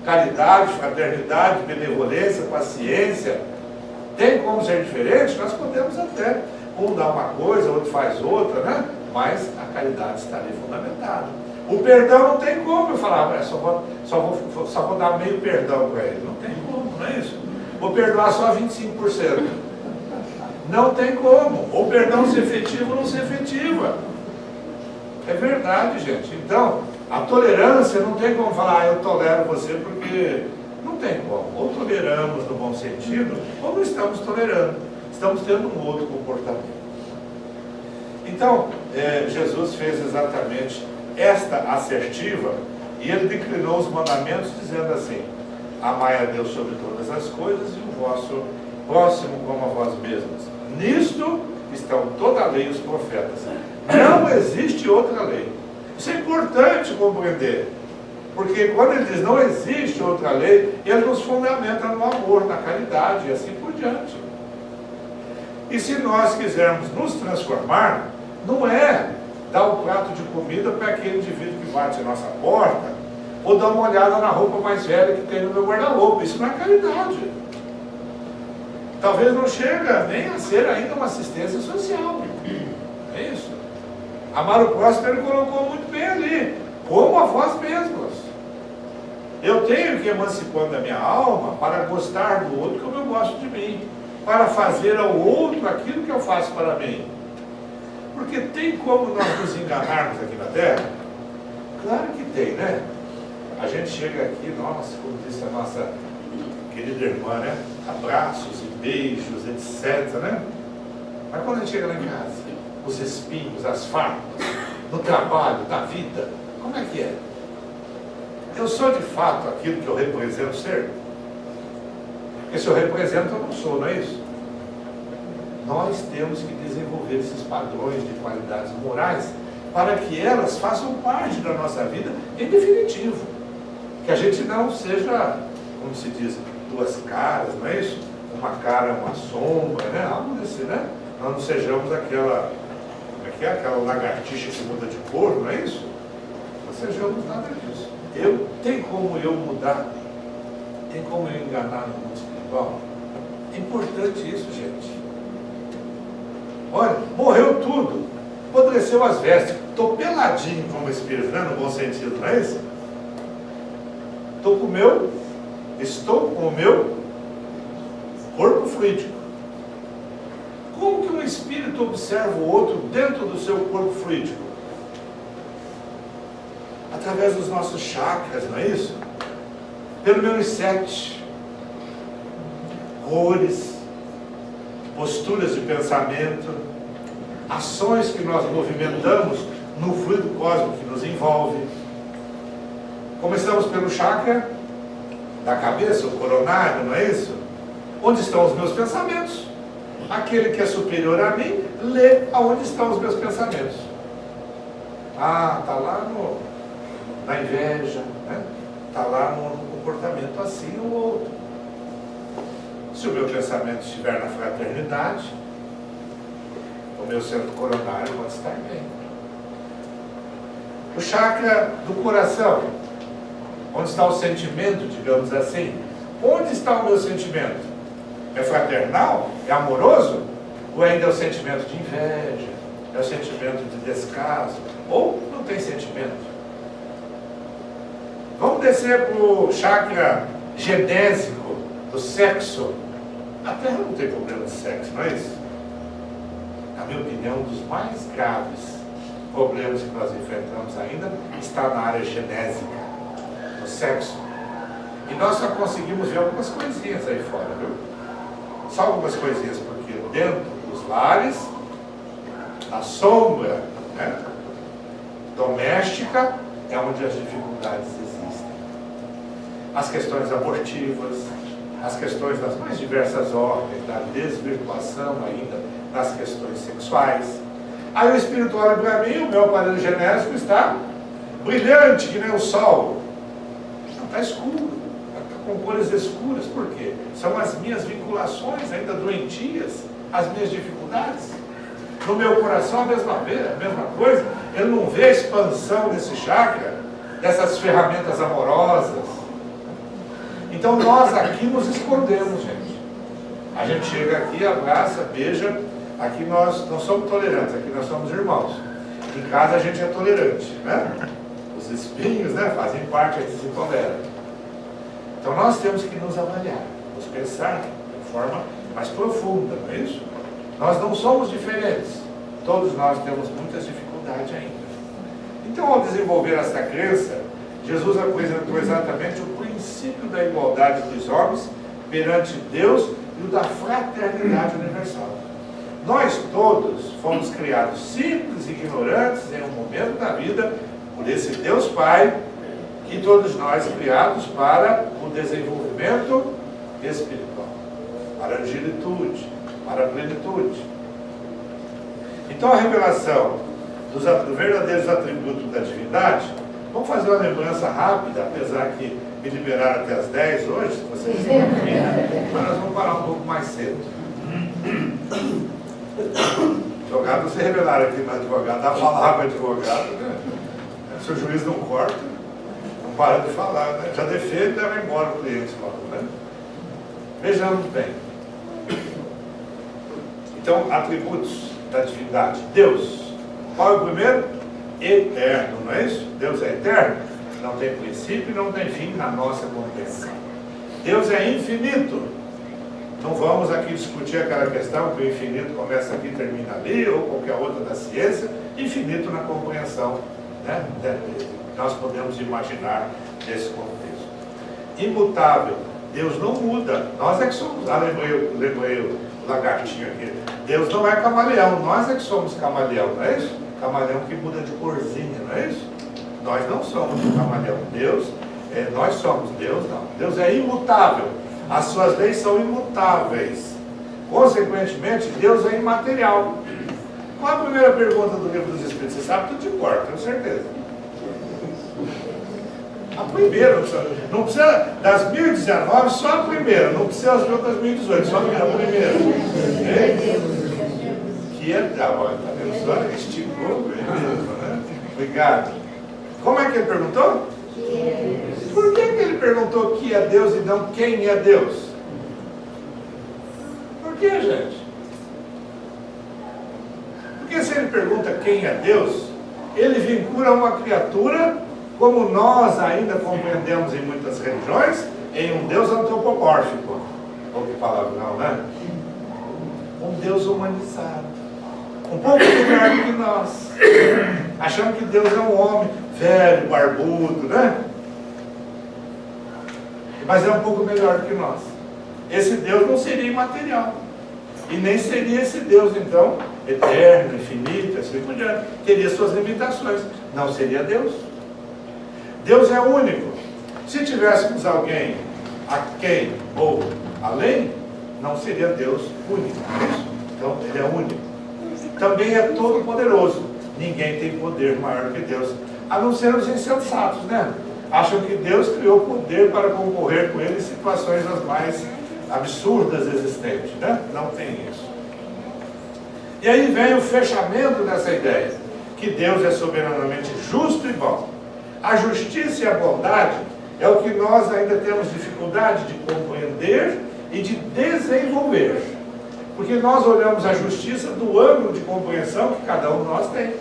Caridade, fraternidade, benevolência, paciência. Tem como ser diferente? Nós podemos até, um dá uma coisa, outro faz outra, né? Mas a caridade está ali fundamentada. O perdão não tem como eu falar, só vou dar meio perdão para ele. Não tem como, não é isso? Vou perdoar só 25%. Não tem como. Ou perdão ser efetivo ou não ser efetiva. É verdade, gente. Então, a tolerância não tem como falar, eu tolero você porque não tem como. Ou toleramos no bom sentido, ou não estamos tolerando. Estamos tendo um outro comportamento. Então, Jesus fez exatamente esta assertiva e ele declinou os mandamentos dizendo assim: amai a Deus sobre todas as coisas e o vosso próximo como a vós mesmos. Nisto estão toda a lei e os profetas. Não existe outra lei. Isso é importante compreender, porque quando ele diz não existe outra lei, ele nos fundamenta no amor, na caridade e assim por diante. E se nós quisermos nos transformar, não é dar um prato de comida para aquele indivíduo que bate a nossa porta, ou dar uma olhada na roupa mais velha que tem no meu guarda-roupa. Isso não é caridade. Talvez não chega nem a ser ainda uma assistência social. É isso. Amar o próximo ele colocou muito bem ali, como a vós mesmos. Eu tenho que ir emancipando a minha alma para gostar do outro como eu gosto de mim, para fazer ao outro aquilo que eu faço para mim. Porque tem como nós nos enganarmos aqui na Terra? Claro que tem, né? A gente chega aqui, nossa, como disse a nossa querida irmã, né? Abraços e beijos, etc, né? Mas quando a gente chega lá em casa, os espinhos, as farpas, no trabalho, na vida, como é que é? Eu sou de fato aquilo que eu represento ser? Porque se eu represento, eu não sou, não é isso? Nós temos que desenvolver esses padrões de qualidades morais para que elas façam parte da nossa vida em definitivo. Que a gente não seja, como se diz, duas caras, não é isso? Uma cara, uma sombra, né? Algo desse, né? Nós não sejamos aquela, como é que é? Aquela lagartixa que muda de cor, não é isso? Não sejamos nada disso. Tem como eu mudar? Tem como eu enganar no mundo espiritual? É importante isso, gente. Olha, morreu tudo, apodreceu as vestes, estou peladinho como espírito, né? No bom sentido, não é isso? Estou com o meu corpo fluídico. Como que um espírito observa o outro dentro do seu corpo fluídico? Através dos nossos chakras, não é isso? Pelo menos 7 cores, posturas de pensamento, ações que nós movimentamos no fluido cósmico que nos envolve. Começamos pelo chakra da cabeça, o coronário, não é isso? Onde estão os meus pensamentos? Aquele que é superior a mim, lê aonde estão os meus pensamentos. Ah, está lá na inveja, né? Está lá no comportamento assim ou outro. Se o meu pensamento estiver na fraternidade, o meu centro coronário pode estar bem. O chakra do coração, onde está o sentimento, digamos assim. Onde está o meu sentimento? É fraternal? É amoroso? Ou ainda é o sentimento de inveja? É o sentimento de descaso? Ou não tem sentimento? Vamos descer para o chakra genésico do sexo. A Terra não tem problema de sexo, não é isso? Na minha opinião, um dos mais graves problemas que nós enfrentamos ainda está na área genésica, no sexo. E nós só conseguimos ver algumas coisinhas aí fora, viu? Só algumas coisinhas, porque dentro dos lares, a sombra, né, doméstica é onde as dificuldades existem. As questões abortivas, as questões das mais diversas ordens, da desvirtuação ainda das questões sexuais. Aí o espírito olha para mim, o meu aparelho genésico está brilhante, que nem o sol. Não, está escuro, está com cores escuras. Por quê? São as minhas vinculações ainda doentias, as minhas dificuldades. No meu coração a mesma coisa. Ele não vê a expansão desse chakra, dessas ferramentas amorosas. Então nós aqui nos escondemos, gente. A gente chega aqui, abraça, beija. Aqui nós não somos tolerantes, aqui nós somos irmãos. Em casa a gente é tolerante, né? Os espinhos, né, fazem parte, a gente se tolera. Então nós temos que nos avaliar, nos pensar de forma mais profunda, não é isso? Nós não somos diferentes. Todos nós temos muitas dificuldades ainda. Então, ao desenvolver essa crença, Jesus apresentou exatamente o princípio da igualdade dos homens perante Deus e o da fraternidade universal. Nós todos fomos criados simples e ignorantes em um momento da vida por esse Deus Pai, e todos nós criados para o desenvolvimento espiritual, para a angelitude, para a plenitude. Então a revelação dos verdadeiros atributos da divindade, vamos fazer uma lembrança rápida, apesar que me liberaram até as 10 hoje, se vocês estão aqui, mas nós vamos parar um pouco mais cedo. Advogado, você revelaram aqui no advogado, dá a palavra advogado, né? Se o juiz não corta, não para de falar, né? Já defende e leva embora o cliente logo, né? Vejamos bem. Então, atributos da divindade. Deus. Qual é o primeiro? Eterno, não é isso? Deus é eterno? Não tem princípio e não tem fim na nossa compreensão. Deus é infinito. Não vamos aqui discutir aquela questão que o infinito começa aqui e termina ali, ou qualquer outra da ciência, infinito na compreensão, né? Nós podemos imaginar nesse contexto. Imutável, Deus não muda, nós é que somos, lembrei o lagartinho aqui, Deus não é camaleão, nós é que somos camaleão, não é isso? Camaleão que muda de corzinha, não é isso? Nós não somos um camaleão, nós somos, Deus não. Deus é imutável, as suas leis são imutáveis, consequentemente Deus é imaterial. Qual a primeira pergunta do livro dos Espíritos? Você sabe tudo de cor, tenho certeza. A primeira, não precisa das 1019, só a primeira, não precisa as outras 1018, só a primeira. Que é da hora, tá vendo? Só esticou mesmo, né? Obrigado. Como é que ele perguntou? Por que ele perguntou que é Deus e não quem é Deus? Por que, gente? Porque se ele pergunta quem é Deus, ele vincula uma criatura, como nós ainda compreendemos em muitas religiões, em um Deus antropomórfico. Ou que palavra não, né? Um Deus humanizado. Um pouco melhor do que nós. Achando que Deus é um homem velho, barbudo, né? Mas é um pouco melhor do que nós. Esse Deus não seria imaterial. E nem seria esse Deus, então, eterno, infinito, assim por diante. Teria suas limitações. Não seria Deus. Deus é único. Se tivéssemos alguém aquém ou além, não seria Deus único. Então, ele é único. Também é todo poderoso. Ninguém tem poder maior que Deus, a não ser os insensatos, né? Acham que Deus criou poder para concorrer com ele em situações as mais absurdas existentes, né? Não tem isso. E aí vem o fechamento dessa ideia, que Deus é soberanamente justo e bom. A justiça e a bondade é o que nós ainda temos dificuldade de compreender e de desenvolver. Porque nós olhamos a justiça do ângulo de compreensão que cada um de nós tem.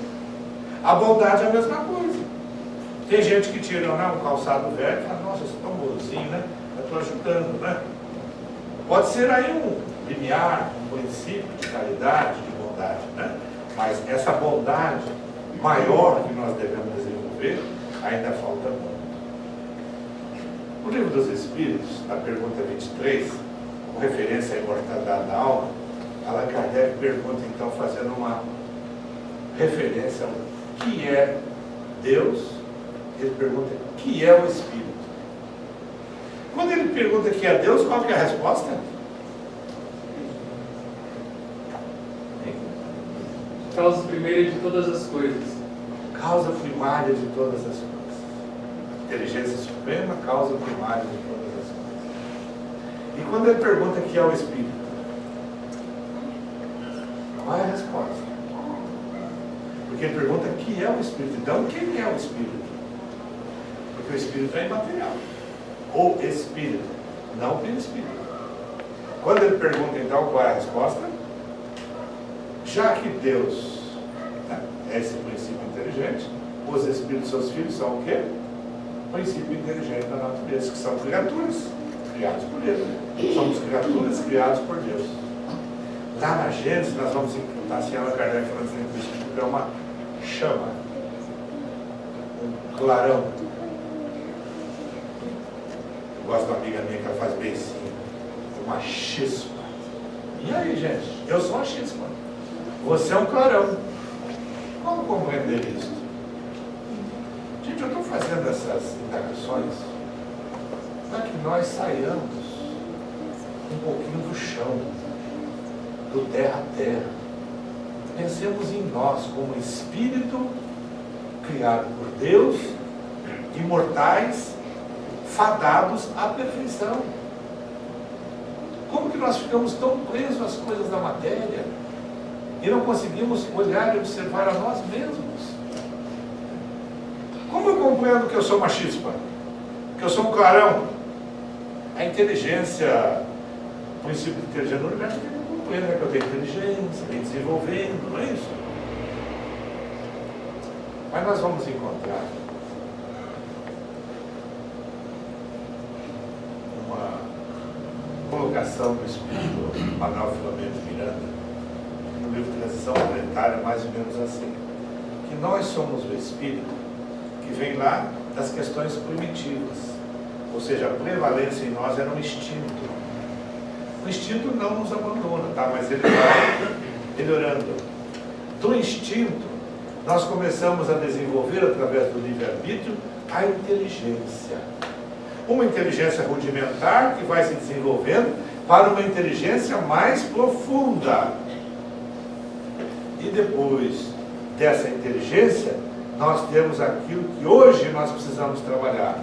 A bondade é a mesma coisa. Tem gente que tira um calçado velho e fala, nossa, eu sou tão bonzinho, né? Eu estou ajudando, né? Pode ser aí um limiar, um princípio de caridade, de bondade, né? Mas essa bondade maior que nós devemos desenvolver, ainda falta muito. No livro dos Espíritos, na pergunta 23, com referência à imortalidade da alma, Allan Kardec pergunta, então, fazendo uma referência ao que é Deus, ele pergunta o que é o Espírito. Quando ele pergunta o que é Deus, qual que é a resposta? Causa primeira de todas as coisas. Causa primária de todas as coisas. Inteligência suprema, causa primária de todas as coisas. E quando ele pergunta o que é o Espírito, qual é a resposta? Porque ele pergunta o que é o Espírito. Então, quem é o Espírito? Porque o Espírito é imaterial. O Espírito, não tem Espírito. Quando ele pergunta, então, qual é a resposta? Já que Deus, né, é esse princípio inteligente, os Espíritos, seus filhos, são o quê? Princípio inteligente da natureza, que são criaturas criadas por Ele. Somos criaturas criadas por Deus. Lá na Gênesis, nós vamos encontrar assim, Allan Kardec falando assim, que o Espírito é uma chama, um clarão. Eu gosto de uma amiga minha que ela faz beicinho, uma chispa. E aí, gente? Eu sou uma chispa. Você é um clarão. Como compreender isso? Gente, eu estou fazendo essas indagações para que nós saiamos um pouquinho do chão, do terra a terra. Pensemos em nós como espírito criado por Deus, imortais, fadados à perfeição. Como que nós ficamos tão presos às coisas da matéria e não conseguimos olhar e observar a nós mesmos? Como eu compreendo que eu sou uma chispa? Que eu sou um clarão? A inteligência, o princípio de inteligência do universo, que eu compreendo, né? Que eu tenho inteligência, venho desenvolvendo, não é isso? Mas nós vamos encontrar colocar colocação do Espírito Manuel Filomeno Miranda, no livro Transição Planetária, mais ou menos assim, que nós somos o Espírito que vem lá das questões primitivas, ou seja, a prevalência em nós era um instinto. O instinto não nos abandona, tá? Mas ele vai melhorando. Do instinto, nós começamos a desenvolver, através do livre-arbítrio, a inteligência. Uma inteligência rudimentar que vai se desenvolvendo para uma inteligência mais profunda. E depois dessa inteligência, nós temos aquilo que hoje nós precisamos trabalhar: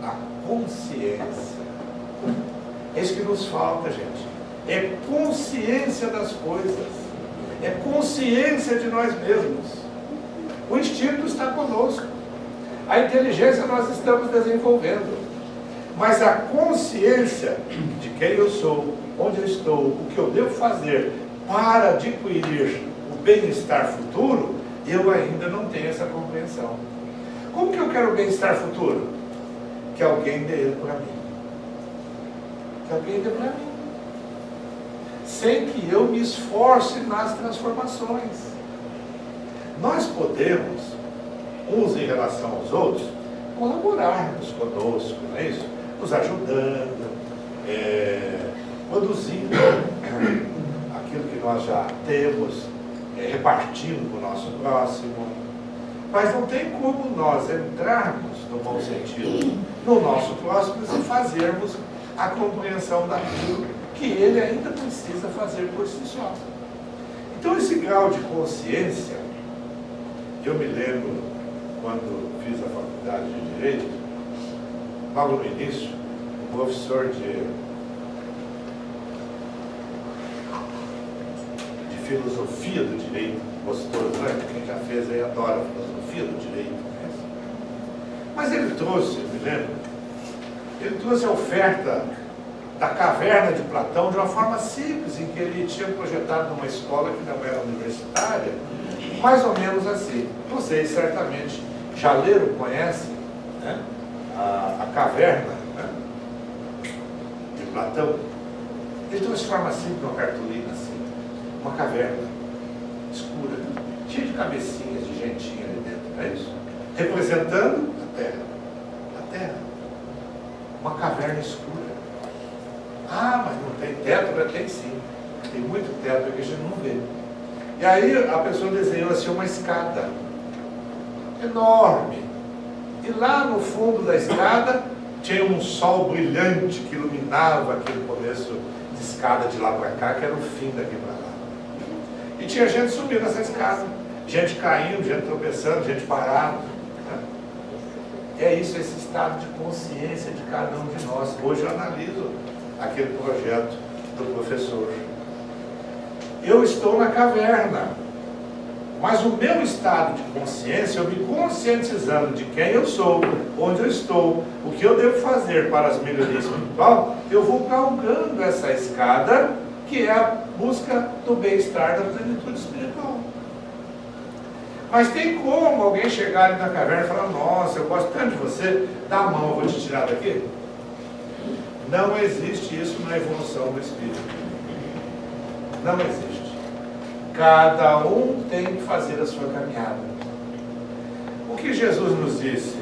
a consciência. É isso que nos falta, gente. É consciência das coisas. É consciência de nós mesmos. O instinto está conosco. A inteligência nós estamos desenvolvendo. Mas a consciência de quem eu sou, onde eu estou, o que eu devo fazer para adquirir o bem-estar futuro, eu ainda não tenho essa compreensão. Como que eu quero o bem-estar futuro? Que alguém dê ele para mim. Que alguém dê para mim. Sem que eu me esforce nas transformações. Nós podemos, uns em relação aos outros, colaborarmos conosco, não é isso? Nos ajudando, produzindo aquilo que nós já temos, repartindo com o nosso próximo. Mas não tem como nós entrarmos, no bom sentido, no nosso próximo e fazermos a compreensão daquilo que ele ainda precisa fazer por si só. Então, esse grau de consciência, eu me lembro, quando fiz a faculdade de Direito, logo no início, o professor de filosofia do direito, gostoso, né? Quem já fez aí adora a filosofia do direito. Né? Mas ele trouxe, eu me lembro, ele trouxe a oferta da caverna de Platão de uma forma simples, em que ele tinha projetado numa escola que não era universitária, mais ou menos assim. Vocês certamente já leram, conhecem, né? a caverna, né? de Platão. Ele trouxe de forma simples, uma cartolina assim, uma caverna escura, cheia de cabecinhas, de gentinha ali dentro, não é isso? Representando a Terra. A Terra. Uma caverna escura. Ah, mas não tem teto? Tem sim. Tem muito teto que a gente não vê. E aí a pessoa desenhou assim uma escada enorme. E lá no fundo da escada tinha um sol brilhante que iluminava aquele começo de escada de lá para cá, que era o fim daqui para lá. E tinha gente subindo essa escada, gente caindo, gente tropeçando, gente parada. Né? É isso, esse estado de consciência de cada um de nós. Hoje eu analiso aquele projeto do professor. Eu estou na caverna, mas o meu estado de consciência, eu me conscientizando de quem eu sou, onde eu estou, o que eu devo fazer para as melhorias espirituais, eu vou galgando essa escada, que é a busca do bem-estar, da plenitude espiritual. Mas tem como alguém chegar ali na caverna e falar: nossa, eu gosto tanto de você, dá a mão, eu vou te tirar daqui? Não existe isso na evolução do espírito. Não existe. Cada um tem que fazer a sua caminhada. O que Jesus nos disse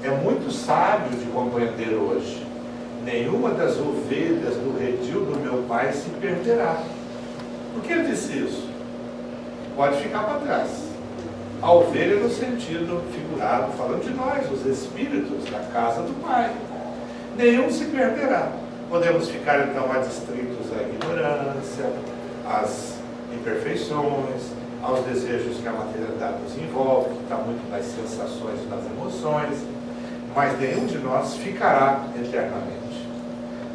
é muito sábio de compreender hoje. Nenhuma das ovelhas do redil do meu Pai se perderá. Por que ele disse isso? Pode ficar para trás. A ovelha no sentido figurado, falando de nós, os espíritos da casa do Pai. Nenhum se perderá. Podemos ficar então adstritos à ignorância, às imperfeições, aos desejos que a materialidade nos envolve, que está muito nas sensações e nas emoções, mas nenhum de nós ficará eternamente.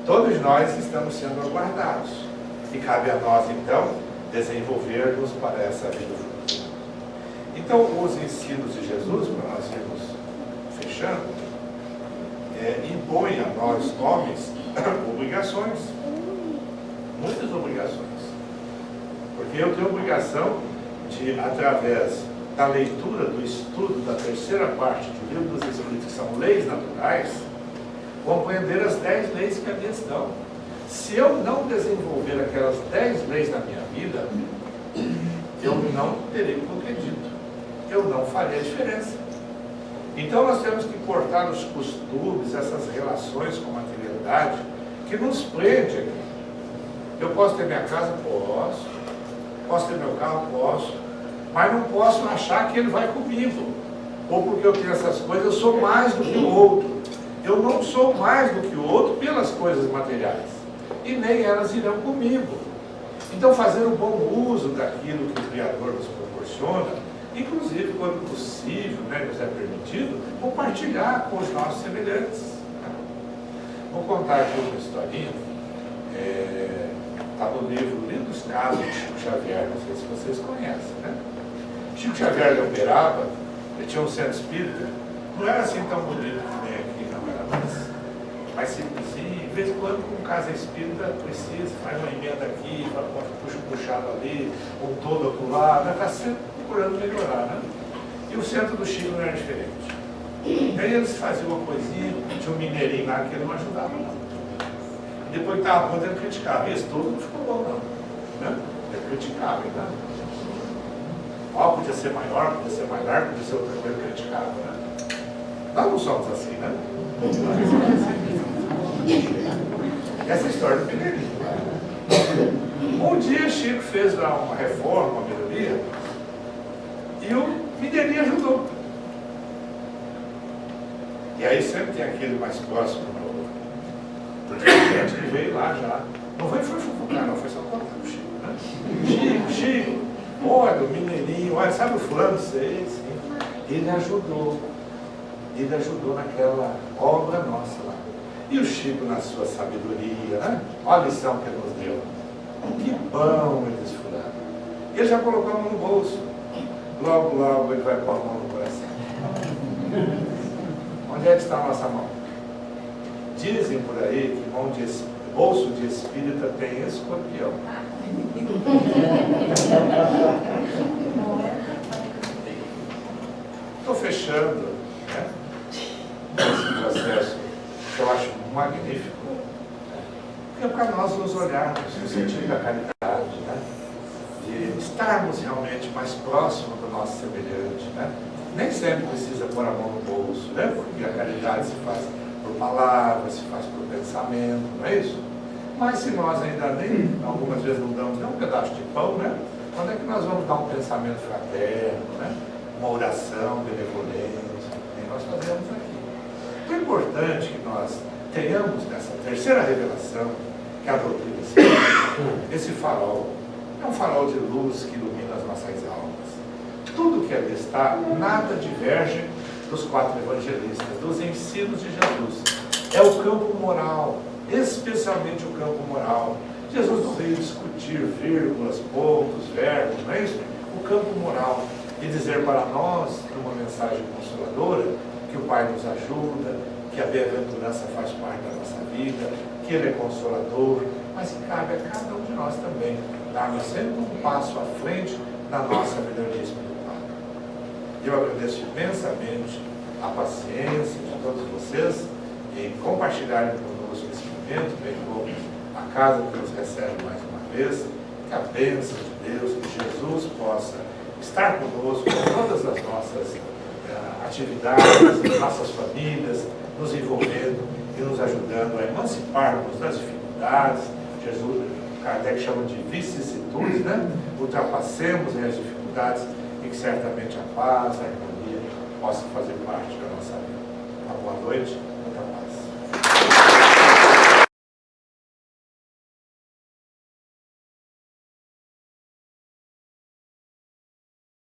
Todos nós estamos sendo aguardados e cabe a nós então desenvolver-nos para essa vida futura. Então, os ensinos de Jesus, para nós irmos fechando, impõe a nós, homens, obrigações, muitas obrigações. Porque eu tenho a obrigação de, através da leitura, do estudo da terceira parte do Livro dos Espíritos, que são leis naturais, compreender as 10 leis que ali estão. Se eu não desenvolver aquelas 10 leis na minha vida, eu não terei progredido. Eu não farei a diferença. Então nós temos que cortar os costumes, essas relações com a materialidade, que nos prende aqui. Eu posso ter minha casa? Posso. Posso ter meu carro? Posso. Mas não posso achar que ele vai comigo. Ou porque eu tenho essas coisas, eu sou mais do que o outro. Eu não sou mais do que o outro pelas coisas materiais. E nem elas irão comigo. Então fazer um bom uso daquilo que o Criador nos proporciona, inclusive quando possível, nos é permitido, compartilhar com os nossos semelhantes. Vou contar aqui uma historinha. Está no livro Lindos Casos de Chico Xavier, não sei se vocês conhecem, né? Chico Xavier de Uberaba, ele tinha um centro espírita, não era assim tão bonito que nem aqui, não, era mais simplesinho. De vez em quando, como casa espírita, precisa, faz uma emenda aqui, puxa um puxado ali, um todo acolá, está sempre procurando melhorar, né? E o centro do Chico não era diferente. Aí eles faziam uma coisinha, tinha um mineirinho lá que ele não ajudava, não. Depois que estava pronto, ele criticava. Isso tudo não ficou bom, não. Né? Ele criticava, né? Podia ser maior, podia ser mais largo, podia ser outra coisa, ele criticava, né? Nós não somos assim, né? Essa história do mineirinho. Um dia Chico fez lá uma reforma, uma melhoria, e o mineirinho ajudou. E aí sempre tem aquele mais próximo, porque a gente que veio lá já. Não foi fofocar, não, foi só contar o Chico, né? Chico, olha, o mineirinho, olha, sabe o fulano? Sei, sim. Ele ajudou naquela obra nossa lá. E o Chico, na sua sabedoria, né? Olha a lição que ele nos deu. Que bom, ele disse fulano. Ele já colocou a mão no bolso. Logo, logo ele vai pôr a mão no coração. Onde é que está a nossa mão? Dizem por aí que bolso de espírita tem escorpião. Estou fechando, né, esse processo que eu acho magnífico, porque é para nós nos olharmos no sentido da caridade, né, de estarmos realmente mais próximos do nosso semelhante, né? Nem sempre precisa pôr a mão no bolso, né? Porque a caridade se faz por palavras, se faz por pensamento, não é isso? Mas se nós ainda nem, algumas vezes não damos nem um pedaço de pão, né? Quando é que nós vamos dar um pensamento fraterno, né? Uma oração benevolente, que nós fazemos aqui. Então é importante que nós tenhamos nessa terceira revelação, que é a doutrina espírita, esse farol. É um farol de luz que ilumina as nossas almas. Tudo que ali está, nada diverge dos 4 evangelistas, dos ensinos de Jesus. É o campo moral, especialmente o campo moral. Jesus não veio discutir vírgulas, pontos, verbos, não é isso? O campo moral. E dizer para nós, numa mensagem consoladora, que o Pai nos ajuda, que a bem-aventurança faz parte da nossa vida, que Ele é consolador, mas que cabe a cada um de nós também darmos sempre um passo à frente na nossa melhoria espiritual. Eu agradeço imensamente a paciência de todos vocês em compartilharem conosco esse momento, bem como a casa que nos recebe mais uma vez, que a bênção de Deus, que Jesus possa estar conosco em todas as nossas atividades, nossas famílias, nos envolvendo e nos ajudando a emanciparmos das dificuldades. Jesus, Kardec chama de vicissitudes, né? Ultrapassemos as dificuldades e que certamente a paz, a harmonia possa fazer parte da nossa vida. Uma boa noite.